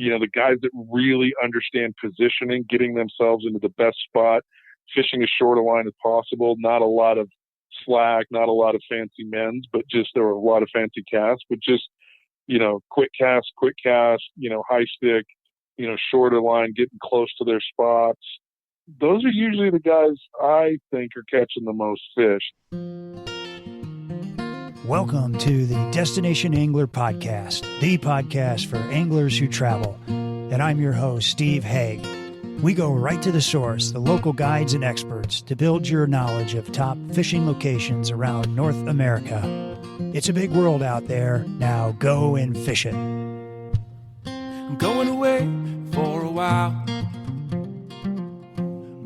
the guys that really understand positioning, getting themselves into the best spot, fishing as short a line as possible. Not a lot of slack, not a lot of fancy men's, but just there were a lot of fancy casts, but just, quick cast, high stick, shorter line, getting close to their spots. Those are usually the guys I think are catching the most fish. Welcome to the Destination Angler Podcast, the podcast for anglers who travel. And I'm your host, Steve Haig. We go right to the source, the local guides and experts, to build your knowledge of top fishing locations around North America. It's a big world out there. Now go and fish it. I'm going away for a while,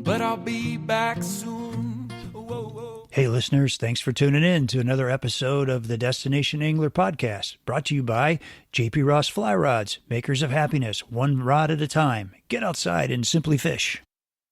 but I'll be back soon. Whoa, whoa. Hey listeners, thanks for tuning in to another episode of the Destination Angler Podcast, brought to you by JP Ross Fly Rods, makers of happiness, one rod at a time. Get outside and simply fish.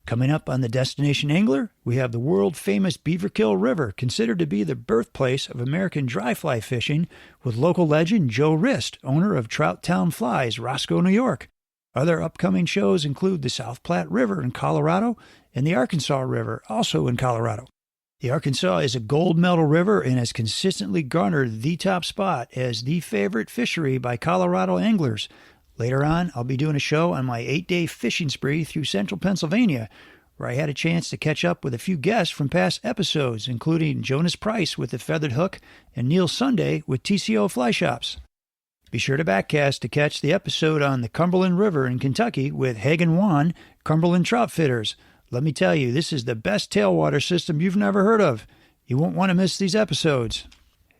Coming up on the Destination Angler, we have the world-famous Beaverkill River, considered to be the birthplace of American dry fly fishing, with local legend Joe Rist, owner of Trout Town Flies, Roscoe, New York. Other upcoming shows include the South Platte River in Colorado and the Arkansas River, also in Colorado. The Arkansas is a gold medal river and has consistently garnered the top spot as the favorite fishery by Colorado anglers. Later on, I'll be doing a show on my 8-day fishing spree through central Pennsylvania, where I had a chance to catch up with a few guests from past episodes, including Jonas Price with the Feathered Hook and Neil Sunday with TCO Fly Shops. Be sure to backcast to catch the episode on the Cumberland River in Kentucky with Hagen Wan, Cumberland Trout Fitters. Let me tell you, this is the best tailwater system you've never heard of. You won't want to miss these episodes.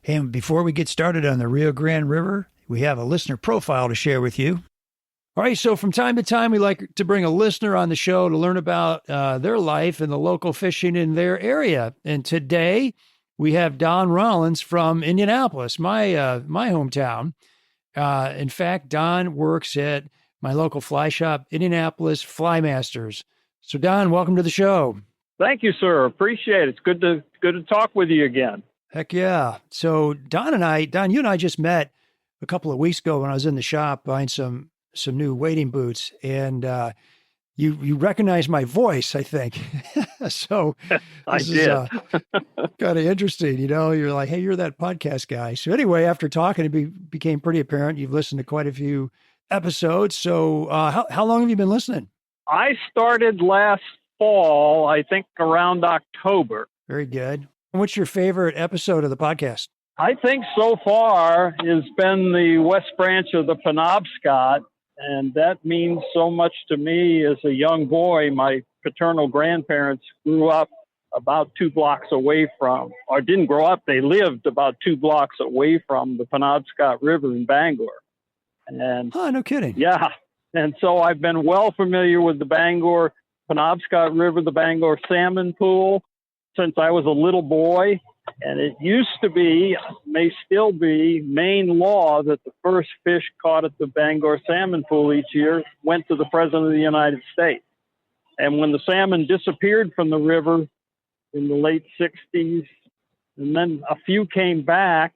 Hey, and before we get started on the Rio Grande River, we have a listener profile to share with you. All right, so from time to time, we like to bring a listener on the show to learn about their life and the local fishing in their area. And today, we have Don Rollins from Indianapolis, my hometown. In fact, Don works at my local fly shop, Indianapolis Fly Masters. So, Don, welcome to the show. Thank you, sir. Appreciate it. It's good to talk with you again. Heck yeah. So, Don, you and I just met a couple of weeks ago when I was in the shop buying some new wading boots, and you recognized my voice, I think. So I this did. is kind of interesting. You're like, hey, you're that podcast guy. So anyway, after talking, it became pretty apparent you've listened to quite a few episodes. So how long have you been listening? I started last fall, I think around October. Very good. What's your favorite episode of the podcast? I think so far has been the West Branch of the Penobscot, and that means so much to me as a young boy. My paternal grandparents grew up about 2 blocks away from, or didn't grow up, they lived about 2 blocks away from the Penobscot River in Bangor. And Oh, no kidding. yeah, and so I've been well familiar with the Bangor Penobscot River, the Bangor Salmon Pool, since I was a little boy. And it used to be, may still be, Maine law that the first fish caught at the Bangor Salmon Pool each year went to the President of the United States. And when the salmon disappeared from the river in the late 60s, and then a few came back,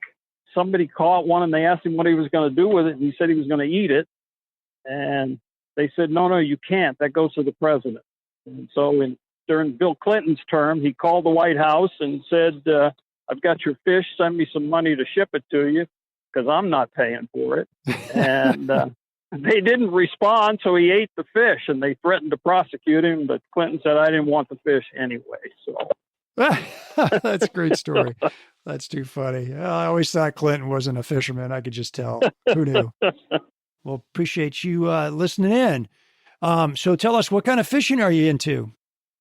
somebody caught one and they asked him what he was going to do with it, and he said he was going to eat it. And they said, no, you can't. That goes to the President. And so during Bill Clinton's term, he called the White House and said, I've got your fish, send me some money to ship it to you, because I'm not paying for it. And they didn't respond, so he ate the fish, and they threatened to prosecute him, but Clinton said, I didn't want the fish anyway. So That's a great story. That's too funny. I always thought Clinton wasn't a fisherman. I could just tell. Who knew? Well, appreciate you listening in. So tell us, what kind of fishing are you into?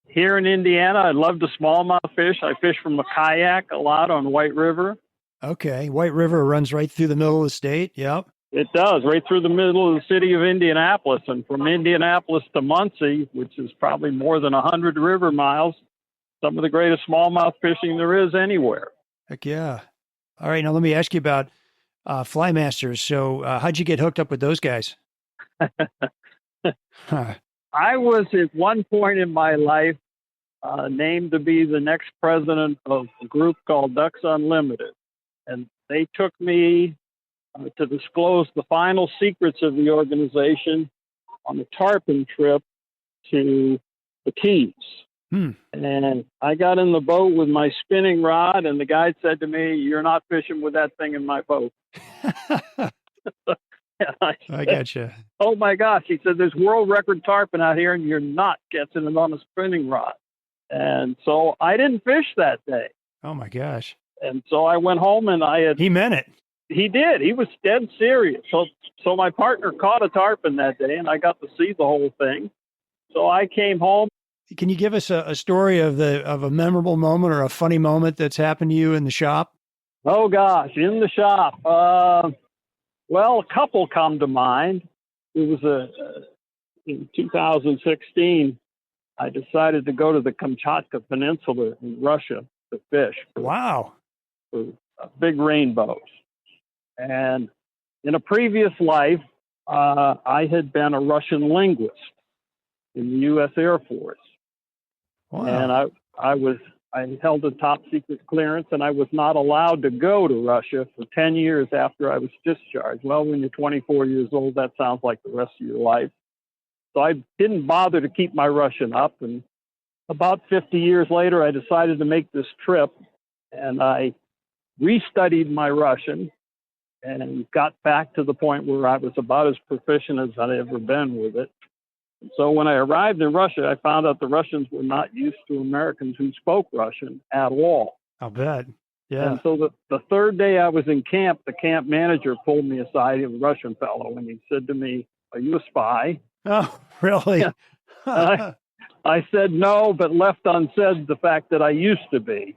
Here in Indiana, I love the smallmouth fish. I fish from a kayak a lot on White River. Okay. White River runs right through the middle of the state. Yep. It does, right through the middle of the city of Indianapolis. And from Indianapolis to Muncie, which is probably more than 100 river miles, some of the greatest smallmouth fishing there is anywhere. Heck yeah. All right. Now let me ask you about Fly Masters. So how'd you get hooked up with those guys? I was at one point in my life named to be the next president of a group called Ducks Unlimited. And they took me to disclose the final secrets of the organization on a tarpon trip to the Keys. And I got in the boat with my spinning rod, and the guide said to me, "You're not fishing with that thing in my boat." I gotcha. Oh my gosh. He said, "There's world record tarpon out here and you're not catching it on a spinning rod." And so I didn't fish that day. Oh my gosh. And so I went home and He meant it. He did. He was dead serious. So my partner caught a tarpon that day and I got to see the whole thing. So I came home. Can you give us a story of a memorable moment or a funny moment that's happened to you in the shop? Oh gosh, in the shop. Well, a couple come to mind. It was in 2016. I decided to go to the Kamchatka Peninsula in Russia to fish. Wow. For big rainbows. And in a previous life, I had been a Russian linguist in the U.S. Air Force. Wow. And I held a top secret clearance, and I was not allowed to go to Russia for 10 years after I was discharged. Well, when you're 24 years old, that sounds like the rest of your life. So I didn't bother to keep my Russian up. And about 50 years later, I decided to make this trip, and I restudied my Russian and got back to the point where I was about as proficient as I'd ever been with it. And so when I arrived in Russia, I found out the Russians were not used to Americans who spoke Russian at all. I'll bet. Yeah. And so the third day I was in camp, the camp manager pulled me aside, a Russian fellow, and he said to me, "Are you a spy?" Oh, really? Yeah. I said no, but left unsaid the fact that I used to be.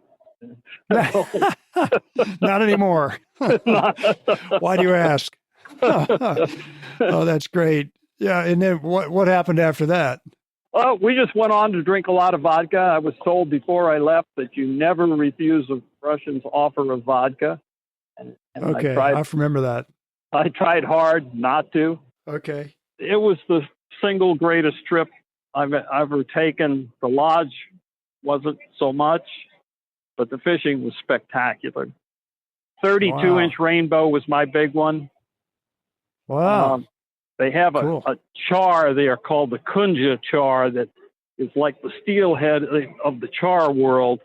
Not anymore. Why do you ask? Oh, that's great. Yeah. And then what happened after that? Well, we just went on to drink a lot of vodka. I was told before I left that you never refuse a Russian's offer of vodka. And okay. I remember that. I tried hard not to. Okay. It was the single greatest trip I've ever taken. The lodge wasn't so much, but the fishing was spectacular. 32-inch rainbow was my big one. Wow. They have a char there called the Kunja char that is like the steelhead of the char world.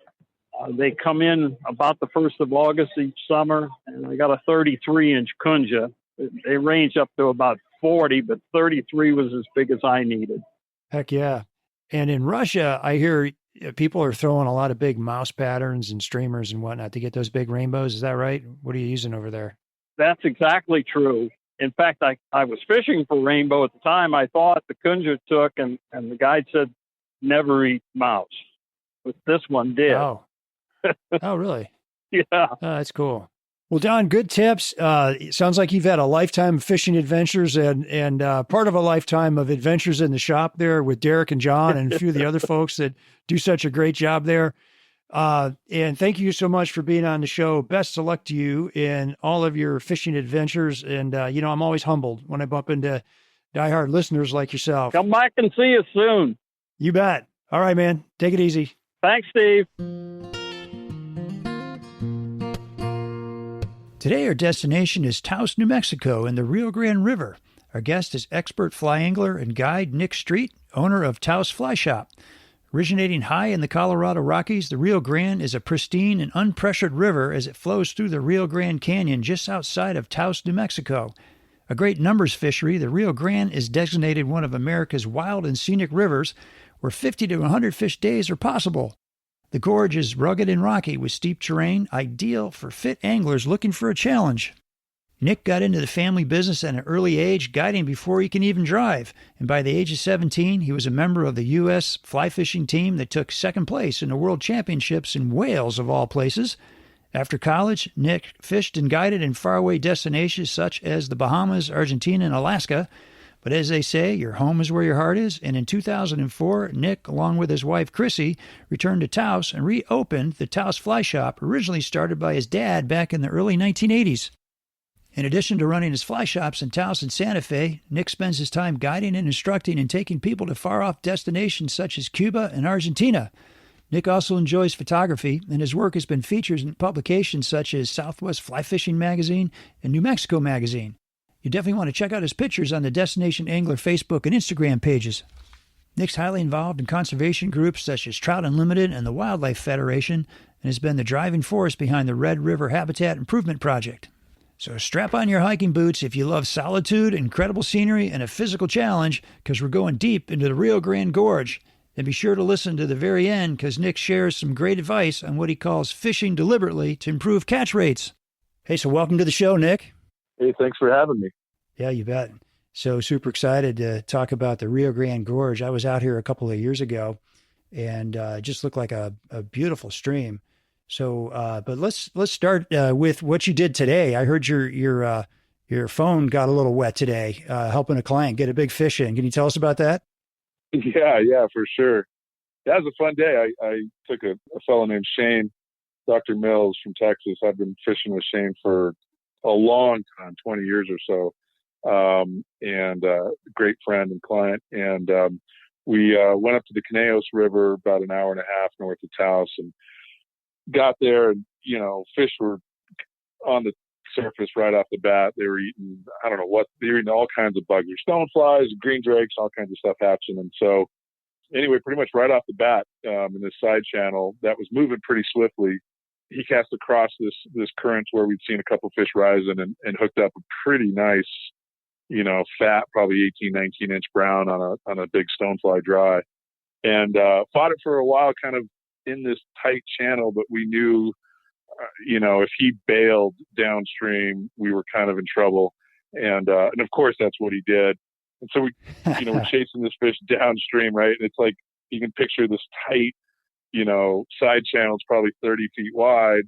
They come in about the 1st of August each summer, and I got a 33-inch Kunja. They range up to about 40, but 33 was as big as I needed. Heck yeah. And in Russia, I hear people are throwing a lot of big mouse patterns and streamers and whatnot to get those big rainbows. Is that right? What are you using over there? That's exactly true. In fact, I was fishing for rainbow at the time. I thought the Kunja took, and the guide said, "Never eat mouse." But this one did. Oh, oh really? Yeah. Oh, that's cool. Well, Don, good tips. It sounds like you've had a lifetime of fishing adventures and part of a lifetime of adventures in the shop there with Derek and John and a few of the other folks that do such a great job there. And thank you so much for being on the show. Best of luck to you in all of your fishing adventures. And, I'm always humbled when I bump into diehard listeners like yourself. Come back and see us soon. You bet. All right, man. Take it easy. Thanks, Steve. Today, our destination is Taos, New Mexico, in the Rio Grande River. Our guest is expert fly angler and guide Nick Streit, owner of Taos Fly Shop. Originating high in the Colorado Rockies, the Rio Grande is a pristine and unpressured river as it flows through the Rio Grande Canyon just outside of Taos, New Mexico. A great numbers fishery, the Rio Grande is designated one of America's wild and scenic rivers where 50 to 100 fish days are possible. The gorge is rugged and rocky with steep terrain, ideal for fit anglers looking for a challenge. Nick got into the family business at an early age, guiding before he can even drive, and by the age of 17, he was a member of the U.S. fly fishing team that took second place in the World Championships in Wales, of all places. After college, Nick fished and guided in faraway destinations such as the Bahamas, Argentina, and Alaska. But as they say, your home is where your heart is, and in 2004, Nick, along with his wife Chrissy, returned to Taos and reopened the Taos Fly Shop, originally started by his dad back in the early 1980s. In addition to running his fly shops in Taos and Santa Fe, Nick spends his time guiding and instructing and taking people to far-off destinations such as Cuba and Argentina. Nick also enjoys photography, and his work has been featured in publications such as Southwest Fly Fishing Magazine and New Mexico Magazine. You definitely want to check out his pictures on the Destination Angler Facebook and Instagram pages. Nick's highly involved in conservation groups such as Trout Unlimited and the Wildlife Federation, and has been the driving force behind the Red River Habitat Improvement Project. So strap on your hiking boots if you love solitude, incredible scenery, and a physical challenge, because we're going deep into the Rio Grande Gorge. And be sure to listen to the very end, because Nick shares some great advice on what he calls fishing deliberately to improve catch rates. Hey, so welcome to the show, Nick. Hey, thanks for having me. Yeah, you bet. So super excited to talk about the Rio Grande Gorge. I was out here a couple of years ago, and it just looked like a beautiful stream. So, but let's start with what you did today. I heard your phone got a little wet today, helping a client get a big fish in. Can you tell us about that? Yeah, for sure. That was a fun day. I took a fellow named Shane, Dr. Mills from Texas. I've been fishing with Shane for a long time, 20 years or so, and great friend and client. And we went up to the Taos River, about an hour and a half north of Taos, and got there, and fish were on the surface right off the bat. They were eating, I don't know what, they were eating all kinds of bugs, stoneflies, green drakes, all kinds of stuff hatching. And so anyway, pretty much right off the bat, in this side channel that was moving pretty swiftly, he cast across this current where we'd seen a couple fish rising, and hooked up a pretty nice, fat, probably 18, 19 inch brown on a big stonefly dry, and fought it for a while, kind of in this tight channel, but we knew, if he bailed downstream, we were kind of in trouble. And of course that's what he did. And so we, we're chasing this fish downstream, right? And it's like, you can picture this tight, side channel. It's probably 30 feet wide,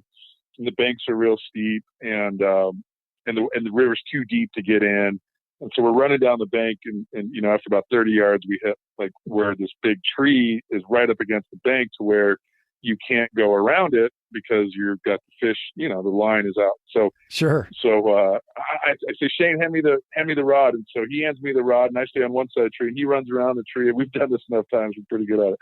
and the banks are real steep, and the river's too deep to get in. And so we're running down the bank, and after about 30 yards, we hit like where this big tree is right up against the bank, to where you can't go around it because you've got the fish, the line is out. So sure. So I say, Shane, hand me the rod. And so he hands me the rod, and I stay on one side of the tree, and he runs around the tree. And we've done this enough times, we're pretty good at it.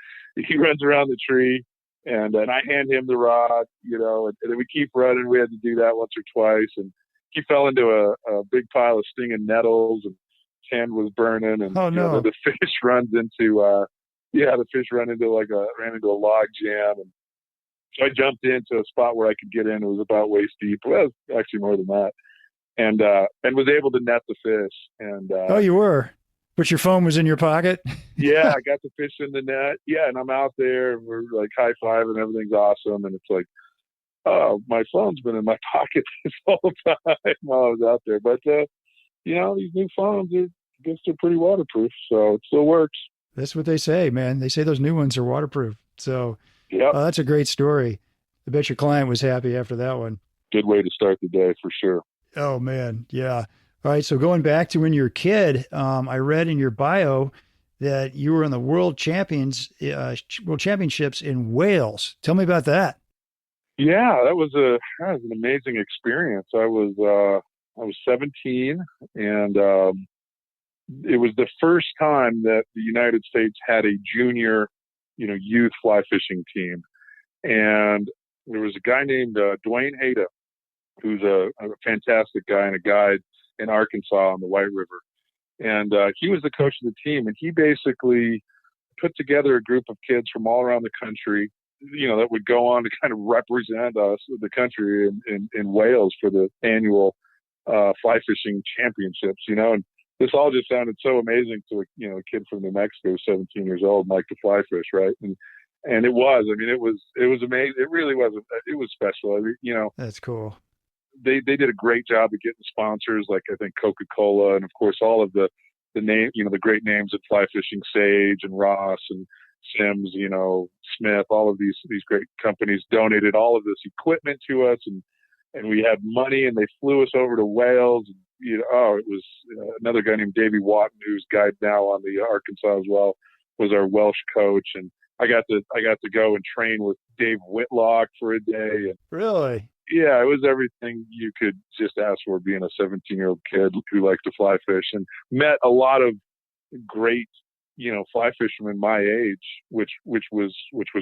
He runs around the tree, and I hand him the rod, and then we keep running. We had to do that once or twice, and he fell into a big pile of stinging nettles, and his hand was burning. And oh no, the fish runs into ran into a log jam, and so I jumped into a spot where I could get in. It was about waist deep. Well, it was actually more than that, and was able to net the fish. And oh, you were, but your phone was in your pocket. Yeah, I got the fish in the net. Yeah, and I'm out there, and we're like high five, and everything's awesome. And it's like, oh, my phone's been in my pocket this whole time while I was out there. But these new phones, I guess they're pretty waterproof, so it still works. That's what they say, man. They say those new ones are waterproof. So yeah, that's a great story. I bet your client was happy after that one. Good way to start the day for sure. Oh man. Yeah. All right. So going back to when you were a kid, I read in your bio that you were in the world championships in Wales. Tell me about that. Yeah, that was an amazing experience. I was 17, and it was the first time that the United States had a junior, youth fly fishing team. And there was a guy named Dwayne Hayda, who's a fantastic guy and a guide in Arkansas on the White River. And he was the coach of the team, and he basically put together a group of kids from all around the country, that would go on to kind of represent us, the country, in Wales for the annual fly fishing championships, and this all just sounded so amazing to a kid from New Mexico, 17 years old, like to fly fish, right? And it was. I mean, it was amazing. It really was. It was special. That's cool. They did a great job of getting sponsors, like I think Coca-Cola, and of course all of the name, the great names at fly fishing, Sage and Ross and Sims, Smith, all of these great companies donated all of this equipment to us, and we had money, and they flew us over to Wales. It was another guy named Davey Watton, who's guide now on the Arkansas as well, was our Welsh coach, and I got to go and train with Dave Whitlock for a day. And really? Yeah, it was everything you could just ask for, being a 17-year-old kid who liked to fly fish, and met a lot of great, fly fishermen my age, which was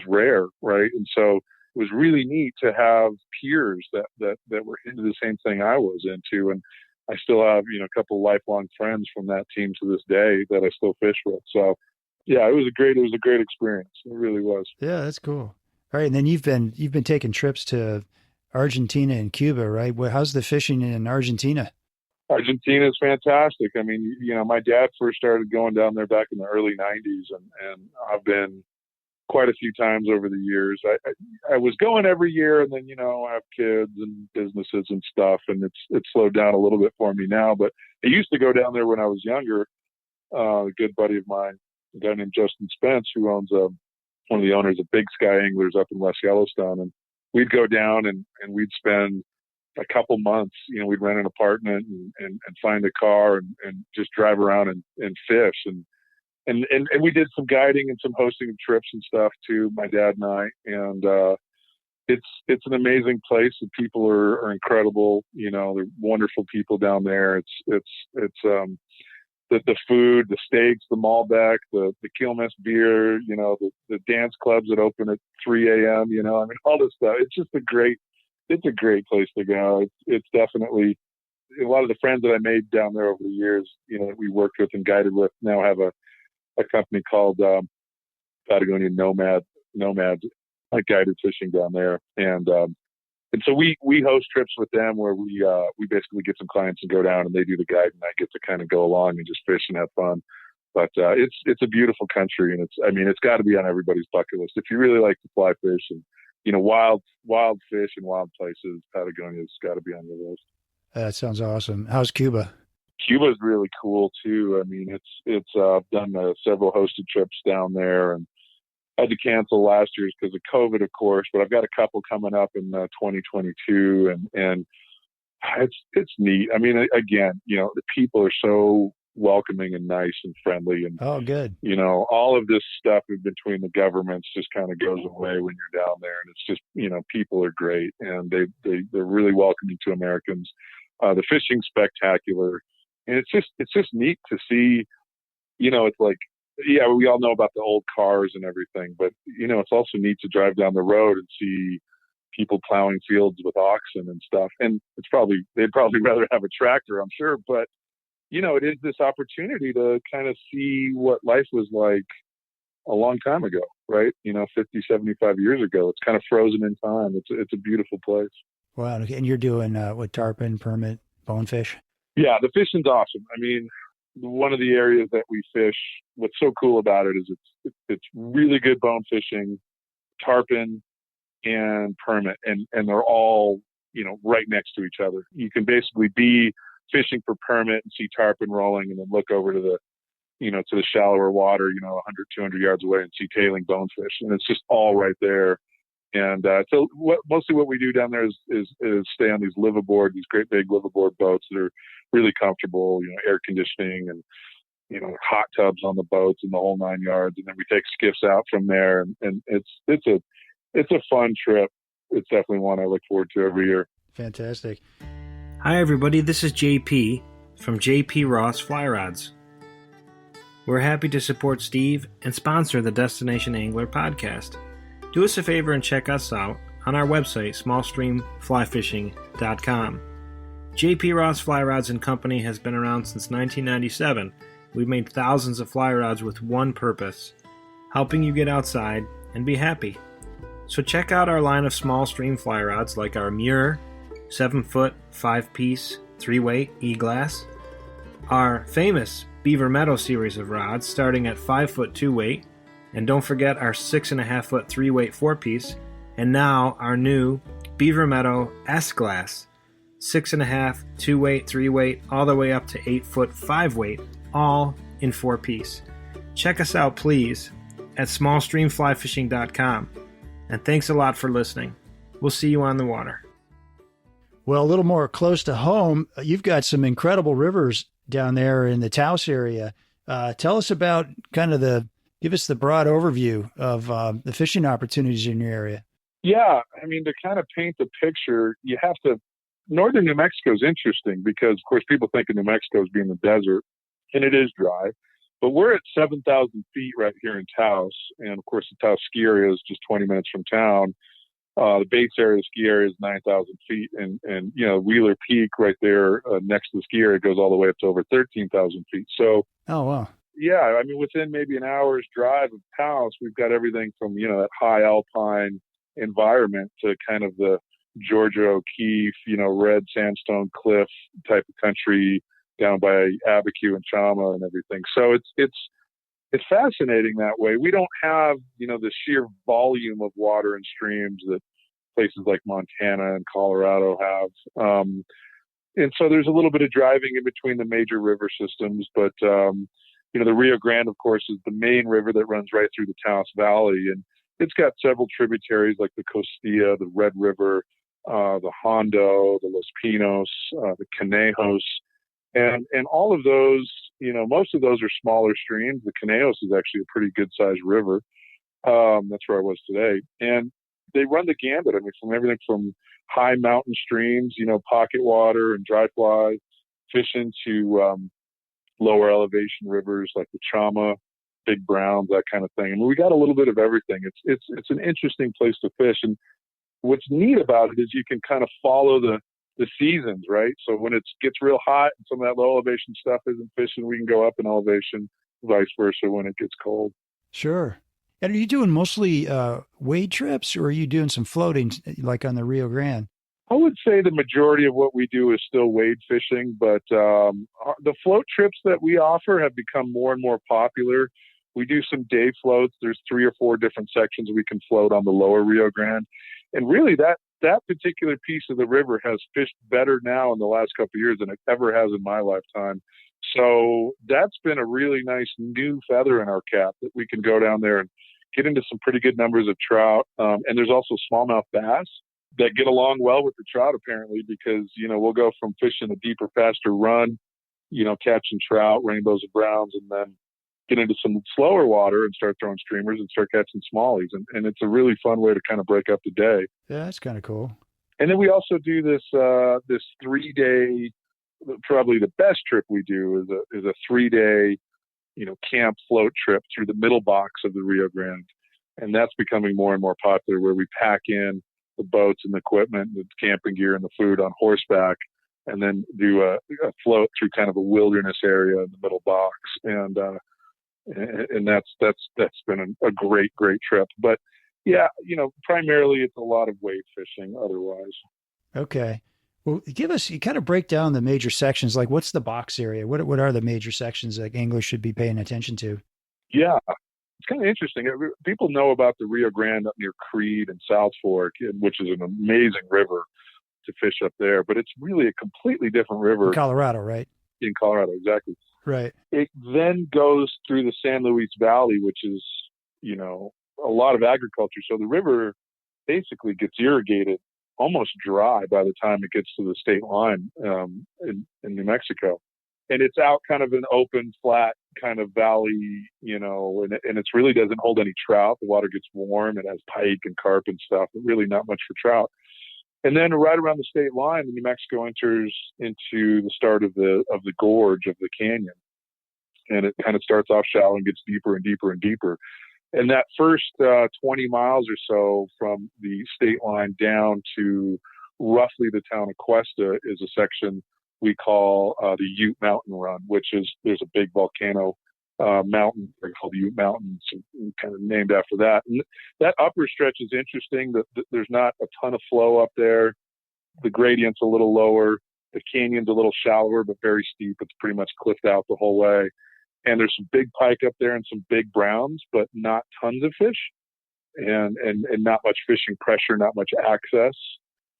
rare, right? And so it was really neat to have peers that were into the same thing I was into, and I still have, a couple lifelong friends from that team to this day that I still fish with. So yeah, it was a great experience. It really was. Yeah, that's cool. All right. And then you've been taking trips to Argentina and Cuba, right? How's the fishing in Argentina? Argentina is fantastic. I mean, my dad first started going down there back in the early 90s, and I've been quite a few times over the years. I was going every year, and then, I have kids and businesses and stuff, and it's slowed down a little bit for me now. But I used to go down there when I was younger. A good buddy of mine, a guy named Justin Spence, who owns one of the owners of Big Sky Anglers up in West Yellowstone, and we'd go down and we'd spend a couple months. We'd rent an apartment and find a car and just drive around and fish and we did some guiding and some hosting of trips and stuff too, my dad and I. And it's an amazing place. The people are incredible. They're wonderful people down there. It's the food, the steaks, the Malbec, the Quilmes beer, the dance clubs that open at 3 a.m., all this stuff. It's just a great place to go. It's definitely, a lot of the friends that I made down there over the years, that we worked with and guided with, now have a company called Patagonia Nomads, like guided fishing down there. And so we host trips with them where we basically get some clients and go down and they do the guide, and I get to kind of go along and just fish and have fun. But it's a beautiful country, and it's got to be on everybody's bucket list. If you really like to fly fish and wild fish and wild places, Patagonia's got to be on your list. That sounds awesome. How's Cuba? Cuba's really cool too. I mean, it's done several hosted trips down there, and I had to cancel last year's because of COVID, of course. But I've got a couple coming up in 2022, and it's neat. I mean, again, the people are so welcoming and nice and friendly, and oh, good. All of this stuff in between the governments just kind of goes away when you're down there, and it's just people are great, and they're really welcoming to Americans. The fishing's spectacular, and it's just neat to see. It's like, yeah, we all know about the old cars and everything, but it's also neat to drive down the road and see people plowing fields with oxen and stuff. And they'd probably rather have a tractor, I'm sure, but it is this opportunity to kind of see what life was like a long time ago, right? 50, 75 years ago. It's kind of frozen in time. It's a beautiful place. Wow. And you're doing with tarpon, permit, bonefish? Yeah, the fishing's awesome. I mean, one of the areas that we fish, what's so cool about it is it's really good bone fishing, tarpon and permit, and they're all, right next to each other. You can basically be fishing for permit and see tarpon rolling, and then look over to the shallower water, 100, 200 yards away, and see tailing bonefish. And it's just all right there. And so mostly what we do down there is stay on these great big liveaboard boats that are really comfortable, air conditioning and, hot tubs on the boats and the whole 9 yards. And then we take skiffs out from there. And it's a fun trip. It's definitely one I look forward to every year. Fantastic. Hi, everybody. This is JP from JP Ross Fly Rods. We're happy to support Steve and sponsor the Destination Angler podcast. Do us a favor and check us out on our website, smallstreamflyfishing.com. JP Ross Fly Rods & Company has been around since 1997. We've made thousands of fly rods with one purpose, helping you get outside and be happy. So check out our line of small stream fly rods like our Muir 7-foot 5-piece 3-weight E-glass, our famous Beaver Meadow series of rods starting at 5-foot 2-weight, and don't forget our 6.5-foot 3-weight 4-piece, and now our new Beaver Meadow S-glass, 6.5, 2-weight, 3-weight, all the way up to 8-foot 5-weight, all in 4-piece. Check us out, please, at smallstreamflyfishing.com. And thanks a lot for listening. We'll see you on the water. Well, a little more close to home, you've got some incredible rivers down there in the Taos area. Tell us about give us the broad overview of the fishing opportunities in your area. Yeah, I mean, to kind of paint the picture, northern New Mexico is interesting because, of course, people think of New Mexico as being the desert, and it is dry. But we're at 7,000 feet right here in Taos, and of course, the Taos ski area is just 20 minutes from town. The base area of the ski area is 9,000 feet, and Wheeler Peak right there next to the ski area goes all the way up to over 13,000 feet. So, oh wow, yeah, I mean, within maybe an hour's drive of Taos, we've got everything from that high alpine environment to kind of the Georgia O'Keeffe, red sandstone cliff type of country down by Abiquiu and Chama and everything. So it's fascinating that way. We don't have, the sheer volume of water and streams that places like Montana and Colorado have. And so there's a little bit of driving in between the major river systems, but, the Rio Grande, of course, is the main river that runs right through the Taos Valley. And it's got several tributaries like the Costilla, the Red River, the Hondo, the Los Pinos, the Conejos. And all of those, most of those are smaller streams. The Conejos is actually a pretty good sized river. That's where I was today. And they run the gambit. I mean, from everything from high mountain streams, pocket water and dry fly, fishing to lower elevation rivers like the Chama, Big Browns, that kind of thing. I mean, we got a little bit of everything. It's an interesting place to fish. And what's neat about it is you can kind of follow the seasons, right? So when it gets real hot and some of that low elevation stuff isn't fishing, we can go up in elevation, vice versa when it gets cold. Sure. And are you doing mostly wade trips, or are you doing some floating like on the Rio Grande? I would say the majority of what we do is still wade fishing, but the float trips that we offer have become more and more popular. We do some day floats. There's 3 or 4 different sections we can float on the lower Rio Grande. And really that particular piece of the river has fished better now in the last couple of years than it ever has in my lifetime. So that's been a really nice new feather in our cap that we can go down there and get into some pretty good numbers of trout. And there's also smallmouth bass that get along well with the trout, apparently, because, we'll go from fishing a deeper, faster run, catching trout, rainbows and browns, and then get into some slower water and start throwing streamers and start catching smallies. And it's a really fun way to kind of break up the day. Yeah, that's kind of cool. And then we also do this 3-day, probably the best trip we do is a 3-day, camp float trip through the middle box of the Rio Grande. And that's becoming more and more popular, where we pack in the boats and the equipment, the camping gear and the food on horseback, and then do a float through kind of a wilderness area in the middle box. And that's been a great trip. But yeah, primarily it's a lot of wade fishing otherwise. Okay. Well, you kind of break down the major sections. Like, what's the box area? What are the major sections that anglers should be paying attention to? Yeah, it's kind of interesting. People know about the Rio Grande up near Creede and South Fork, which is an amazing river to fish up there, but it's really a completely different river. In Colorado, right? In Colorado, exactly. Right. It then goes through the San Luis Valley, which is, a lot of agriculture. So the river basically gets irrigated almost dry by the time it gets to the state line in New Mexico. And it's out kind of an open, flat kind of valley, and it really doesn't hold any trout. The water gets warm. It has pike and carp and stuff, but really not much for trout. And then right around the state line, New Mexico enters into the start of the gorge of the canyon. And it kind of starts off shallow and gets deeper and deeper and deeper. And that first 20 miles or so from the state line down to roughly the town of Cuesta is a section we call the Ute Mountain Run, which is, there's a big volcano mountain called the Ute Mountain, kind of named after that. And that upper stretch is interesting. There's not a ton of flow up there. The gradient's a little lower. The canyon's a little shallower, but very steep. It's pretty much cliffed out the whole way. And there's some big pike up there and some big browns, but not tons of fish and not much fishing pressure, not much access.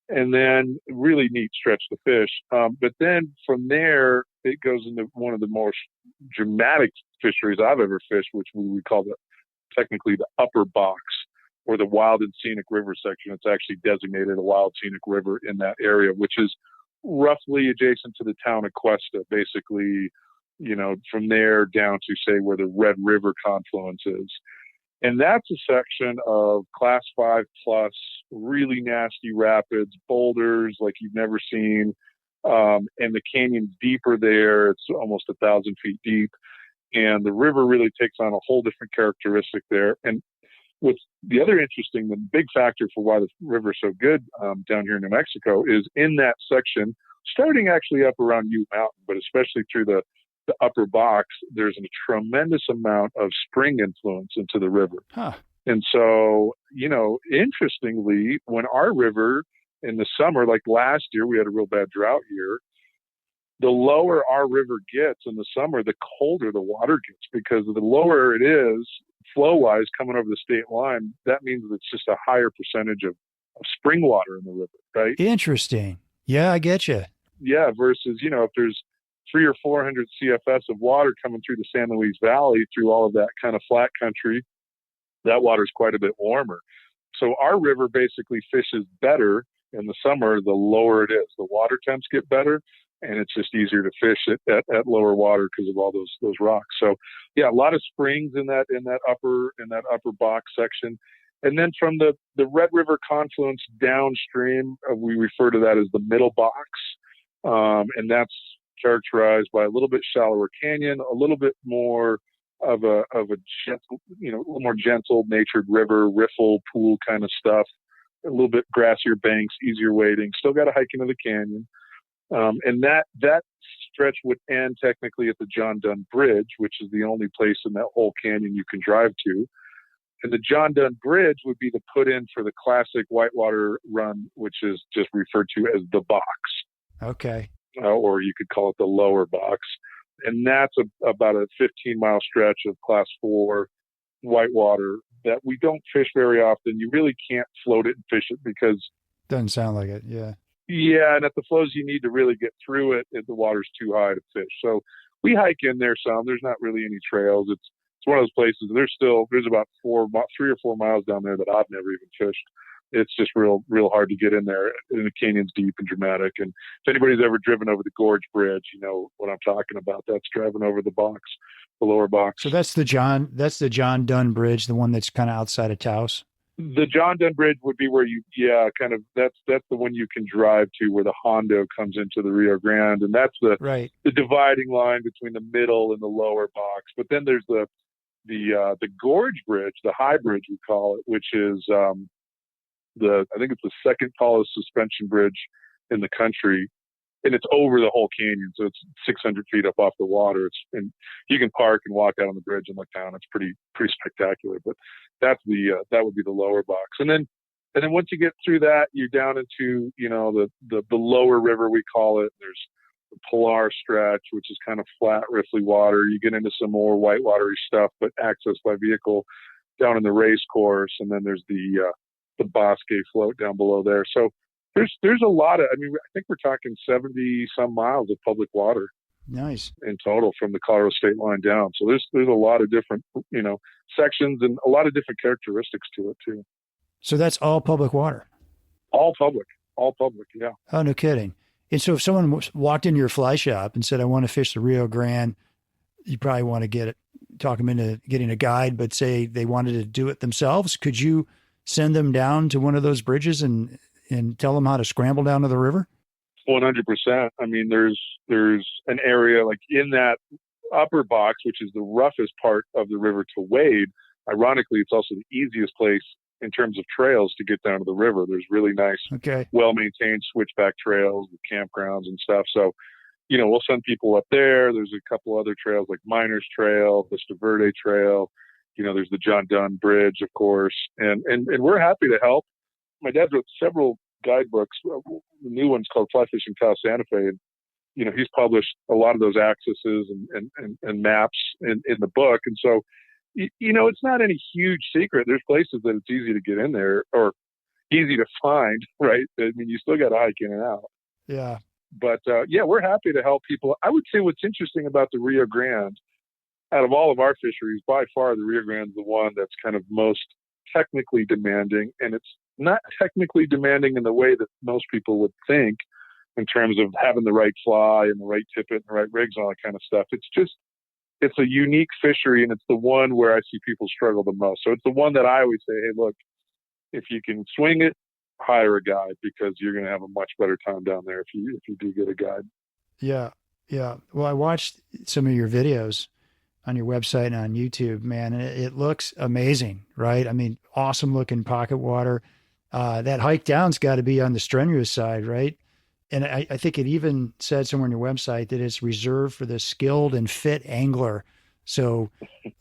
And then really neat stretch to fish. But then from there, it goes into one of the most dramatic fisheries I've ever fished, which we call technically the upper box, or the Wild and Scenic River section. It's actually designated a Wild Scenic River in that area, which is roughly adjacent to the town of Cuesta, basically, from there down to, say, where the Red River confluence is. And that's a section of class 5 plus, really nasty rapids, boulders like you've never seen. And the canyon's deeper there. It's almost 1,000 feet deep. And the river really takes on a whole different characteristic there. And what's the other interesting, the big factor for why the river's so good down here in New Mexico is in that section, starting actually up around U Mountain, but especially through the upper box, there's a tremendous amount of spring influence into the river. Huh. And so, interestingly, when our river in the summer, like last year, we had a real bad drought year. The lower our river gets in the summer, the colder the water gets, because the lower it is flow-wise coming over the state line, that means it's just a higher percentage of spring water in the river, right? Interesting. Yeah, I get you. Yeah, versus, if there's 300 or 400 CFS of water coming through the San Luis Valley, through all of that kind of flat country, that water is quite a bit warmer. So our river basically fishes better in the summer the lower it is. The water temps get better, and it's just easier to fish at lower water because of all those rocks. So yeah, a lot of springs in that upper box section. And then from the Red River confluence downstream, we refer to that as the middle box. And that's characterized by a little bit shallower canyon, a little bit more of a gentle, a little more gentle natured river, riffle, pool kind of stuff, a little bit grassier banks, easier wading, still got to hike into the canyon. And that stretch would end technically at the John Dunn Bridge, which is the only place in that whole canyon you can drive to. And the John Dunn Bridge would be the put in for the classic whitewater run, which is just referred to as the box. Okay. Or you could call it the lower box. And that's about a 15-mile stretch of class 4 whitewater that we don't fish very often. You really can't float it and fish it because... Doesn't sound like it, yeah. Yeah, and at the flows you need to really get through it, the water's too high to fish. So we hike in there some. There's not really any trails. It's one of those places. There's about 3 or 4 miles down there that I've never even fished. It's just real hard to get in there. And the canyon's deep and dramatic. And if anybody's ever driven over the Gorge Bridge, you know what I'm talking about. That's driving over the box, the lower box. So that's the John Dunn Bridge, the one that's kind of outside of Taos. The John Dunn Bridge would be where that's the one you can drive to, where the Hondo comes into the Rio Grande, and that's the dividing line between the middle and the lower box. But then there's the Gorge Bridge, the High Bridge we call it, which is I think it's the second tallest suspension bridge in the country, and it's over the whole canyon, so it's 600 feet up off the water. And you can park and walk out on the bridge and look down. It's pretty spectacular. But that's that would be the lower box. And then once you get through that, you're down into the lower river we call it. There's the Pilar stretch, which is kind of flat, riffly water. You get into some more whitewatery stuff, but access by vehicle down in the race course. And then there's the Bosque float down below there. So there's a lot of, I think we're talking 70 some miles of public water. Nice. In total from the Colorado state line down. So there's a lot of different, sections and a lot of different characteristics to it too. So that's all public water? All public, yeah. Oh, no kidding. And so if someone walked into your fly shop and said, I want to fish the Rio Grande, you probably want to talk them into getting a guide, but say they wanted to do it themselves. Could you send them down to one of those bridges and tell them how to scramble down to the river? 100%. There's an area like in that upper box, which is the roughest part of the river to wade. Ironically, it's also the easiest place in terms of trails to get down to the river. There's really nice, well-maintained switchback trails with campgrounds and stuff. So, we'll send people up there. There's a couple other trails like Miners Trail, Vista Verde Trail. There's the John Dunn Bridge, of course, and we're happy to help. My dad wrote several guidebooks, the new one's called Fly Fishing Taos Santa Fe, and he's published a lot of those accesses and maps in the book. And so, it's not any huge secret. There's places that it's easy to get in there or easy to find, right? You still got to hike in and out. Yeah. But we're happy to help people. I would say what's interesting about the Rio Grande, out of all of our fisheries, by far the Rio Grande is the one that's kind of most technically demanding, and it's not technically demanding in the way that most people would think in terms of having the right fly and the right tippet and the right rigs and all that kind of stuff. It's a unique fishery, and it's the one where I see people struggle the most. So it's the one that I always say, hey, look, if you can swing it, hire a guide, because you're going to have a much better time down there if you do get a guide. Yeah. Yeah. Well, I watched some of your videos on your website and on YouTube, man, and it looks amazing, right? I mean, awesome looking pocket water. That hike down's got to be on the strenuous side, right? And I think it even said somewhere on your website that it's reserved for the skilled and fit angler. So,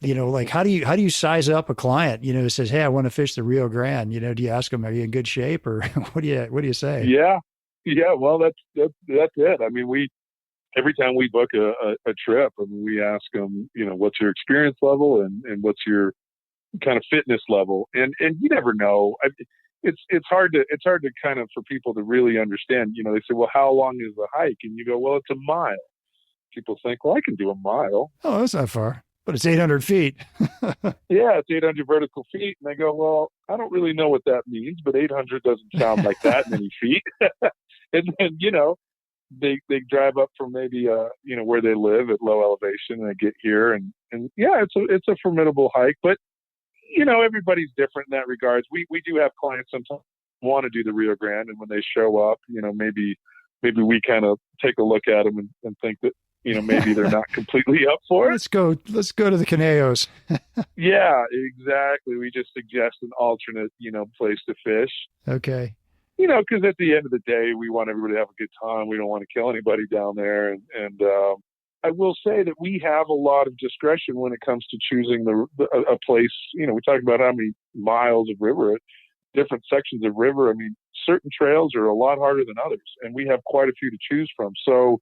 like how do you size up a client, who says, "Hey, I want to fish the Rio Grande," do you ask them, "Are you in good shape?" Or what do you say? Yeah. Yeah. Well, that's it. I mean, every time we book a trip, I mean, we ask them, what's your experience level and what's your kind of fitness level. And you never know. It's hard to kind of, for people to really understand, they say, well, how long is the hike? And you go, well, it's a mile. People think, well, I can do a mile. Oh, that's not far, but it's 800 feet. Yeah, it's 800 vertical feet. And I go, well, I don't really know what that means, but 800 doesn't sound like that many feet. And then, they drive up from maybe, where they live at low elevation, and they get here, and yeah, it's a formidable hike, but everybody's different in that regards. We do have clients sometimes want to do the Rio Grande, and when they show up, maybe we kind of take a look at them and think that, maybe they're not completely up for it. Let's go to the Canejos. Yeah, exactly. We just suggest an alternate, place to fish. Okay. Because at the end of the day, we want everybody to have a good time. We don't want to kill anybody down there. And I will say that we have a lot of discretion when it comes to choosing a place. We talk about how many miles of river, different sections of river. I mean, certain trails are a lot harder than others, and we have quite a few to choose from. So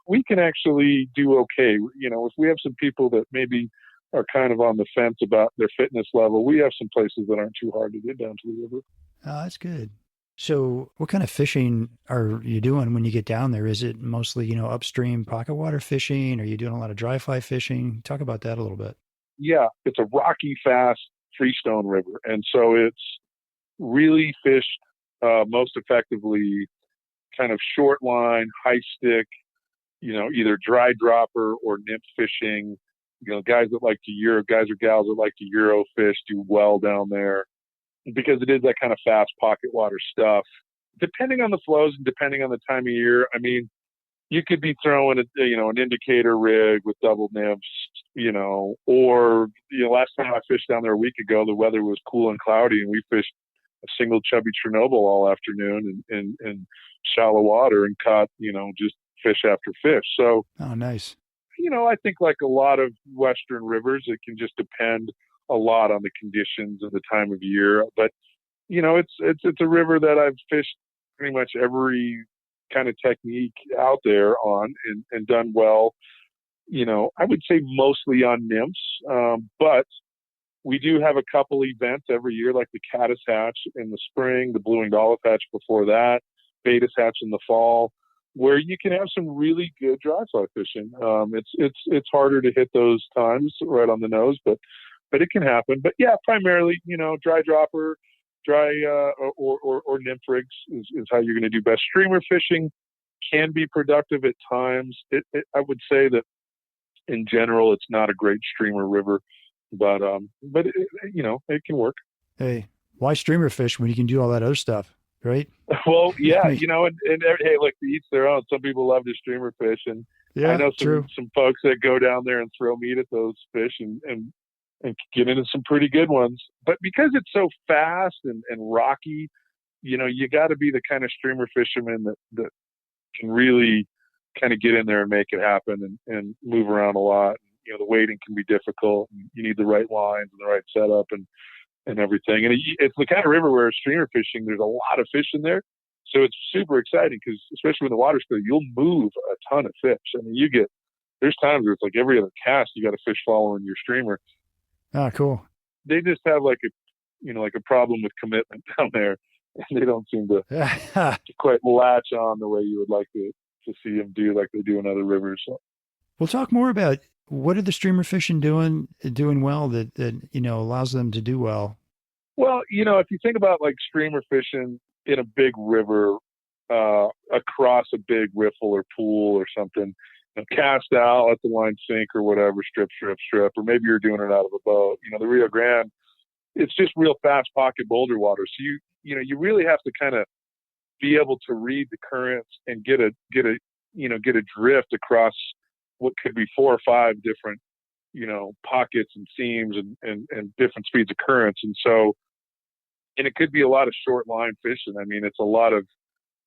we can actually do okay. If we have some people that maybe are kind of on the fence about their fitness level, we have some places that aren't too hard to get down to the river. Oh, that's good. So what kind of fishing are you doing when you get down there? Is it mostly, upstream pocket water fishing? Are you doing a lot of dry fly fishing? Talk about that a little bit. Yeah, it's a rocky, fast freestone river. And so it's really fished most effectively kind of short line, high stick, either dry dropper or nymph fishing. Guys or gals that like to Euro fish do well down there, because it is that kind of fast pocket water stuff. Depending on the flows and depending on the time of year, I mean, you could be throwing an indicator rig with double nymphs, or last time I fished down there a week ago, the weather was cool and cloudy, and we fished a single chubby Chernobyl all afternoon in shallow water and caught just fish after fish. So, oh, nice. I think like a lot of Western rivers, it can just depend a lot on the conditions and the time of year. But, it's a river that I've fished pretty much every kind of technique out there on and done well. I would say mostly on nymphs, but we do have a couple events every year, like the caddis hatch in the spring, the blue-winged olive hatch before that, Baetis hatch in the fall, where you can have some really good dry fly fishing. It's harder to hit those times right on the nose, but it can happen. But yeah, primarily, dry dropper, or nymph rigs is how you're going to do best. Streamer fishing can be productive at times. I would say that in general, it's not a great streamer river, but it can work. Hey, why streamer fish when you can do all that other stuff? Right? Well, yeah, and hey, look, to each their own. Some people love to streamer fish, and yeah, I know some folks that go down there and throw meat at those fish and get into some pretty good ones. But because it's so fast and rocky, you got to be the kind of streamer fisherman that can really kind of get in there and make it happen and move around a lot. The wading can be difficult. You need the right lines and the right setup and everything. And it's the kind of river where streamer fishing, there's a lot of fish in there. So it's super exciting because especially when the water's clear, you'll move a ton of fish. I mean, there's times where it's like every other cast, you got a fish following your streamer. Ah, cool. They just have like a problem with commitment down there, and they don't seem to quite latch on the way you would like to see them do, like they do in other rivers. So. We'll talk more about what are the streamer fishing doing well that allows them to do well. Well, if you think about like streamer fishing in a big river, across a big riffle or pool or something, cast out, let the line sink or whatever, strip, or maybe you're doing it out of a boat. The Rio Grande, it's just real fast pocket boulder water. So you really have to kind of be able to read the currents and get a drift across what could be 4 or 5 different pockets and seams and different speeds of currents. And so, and it could be a lot of short line fishing. I mean, it's a lot of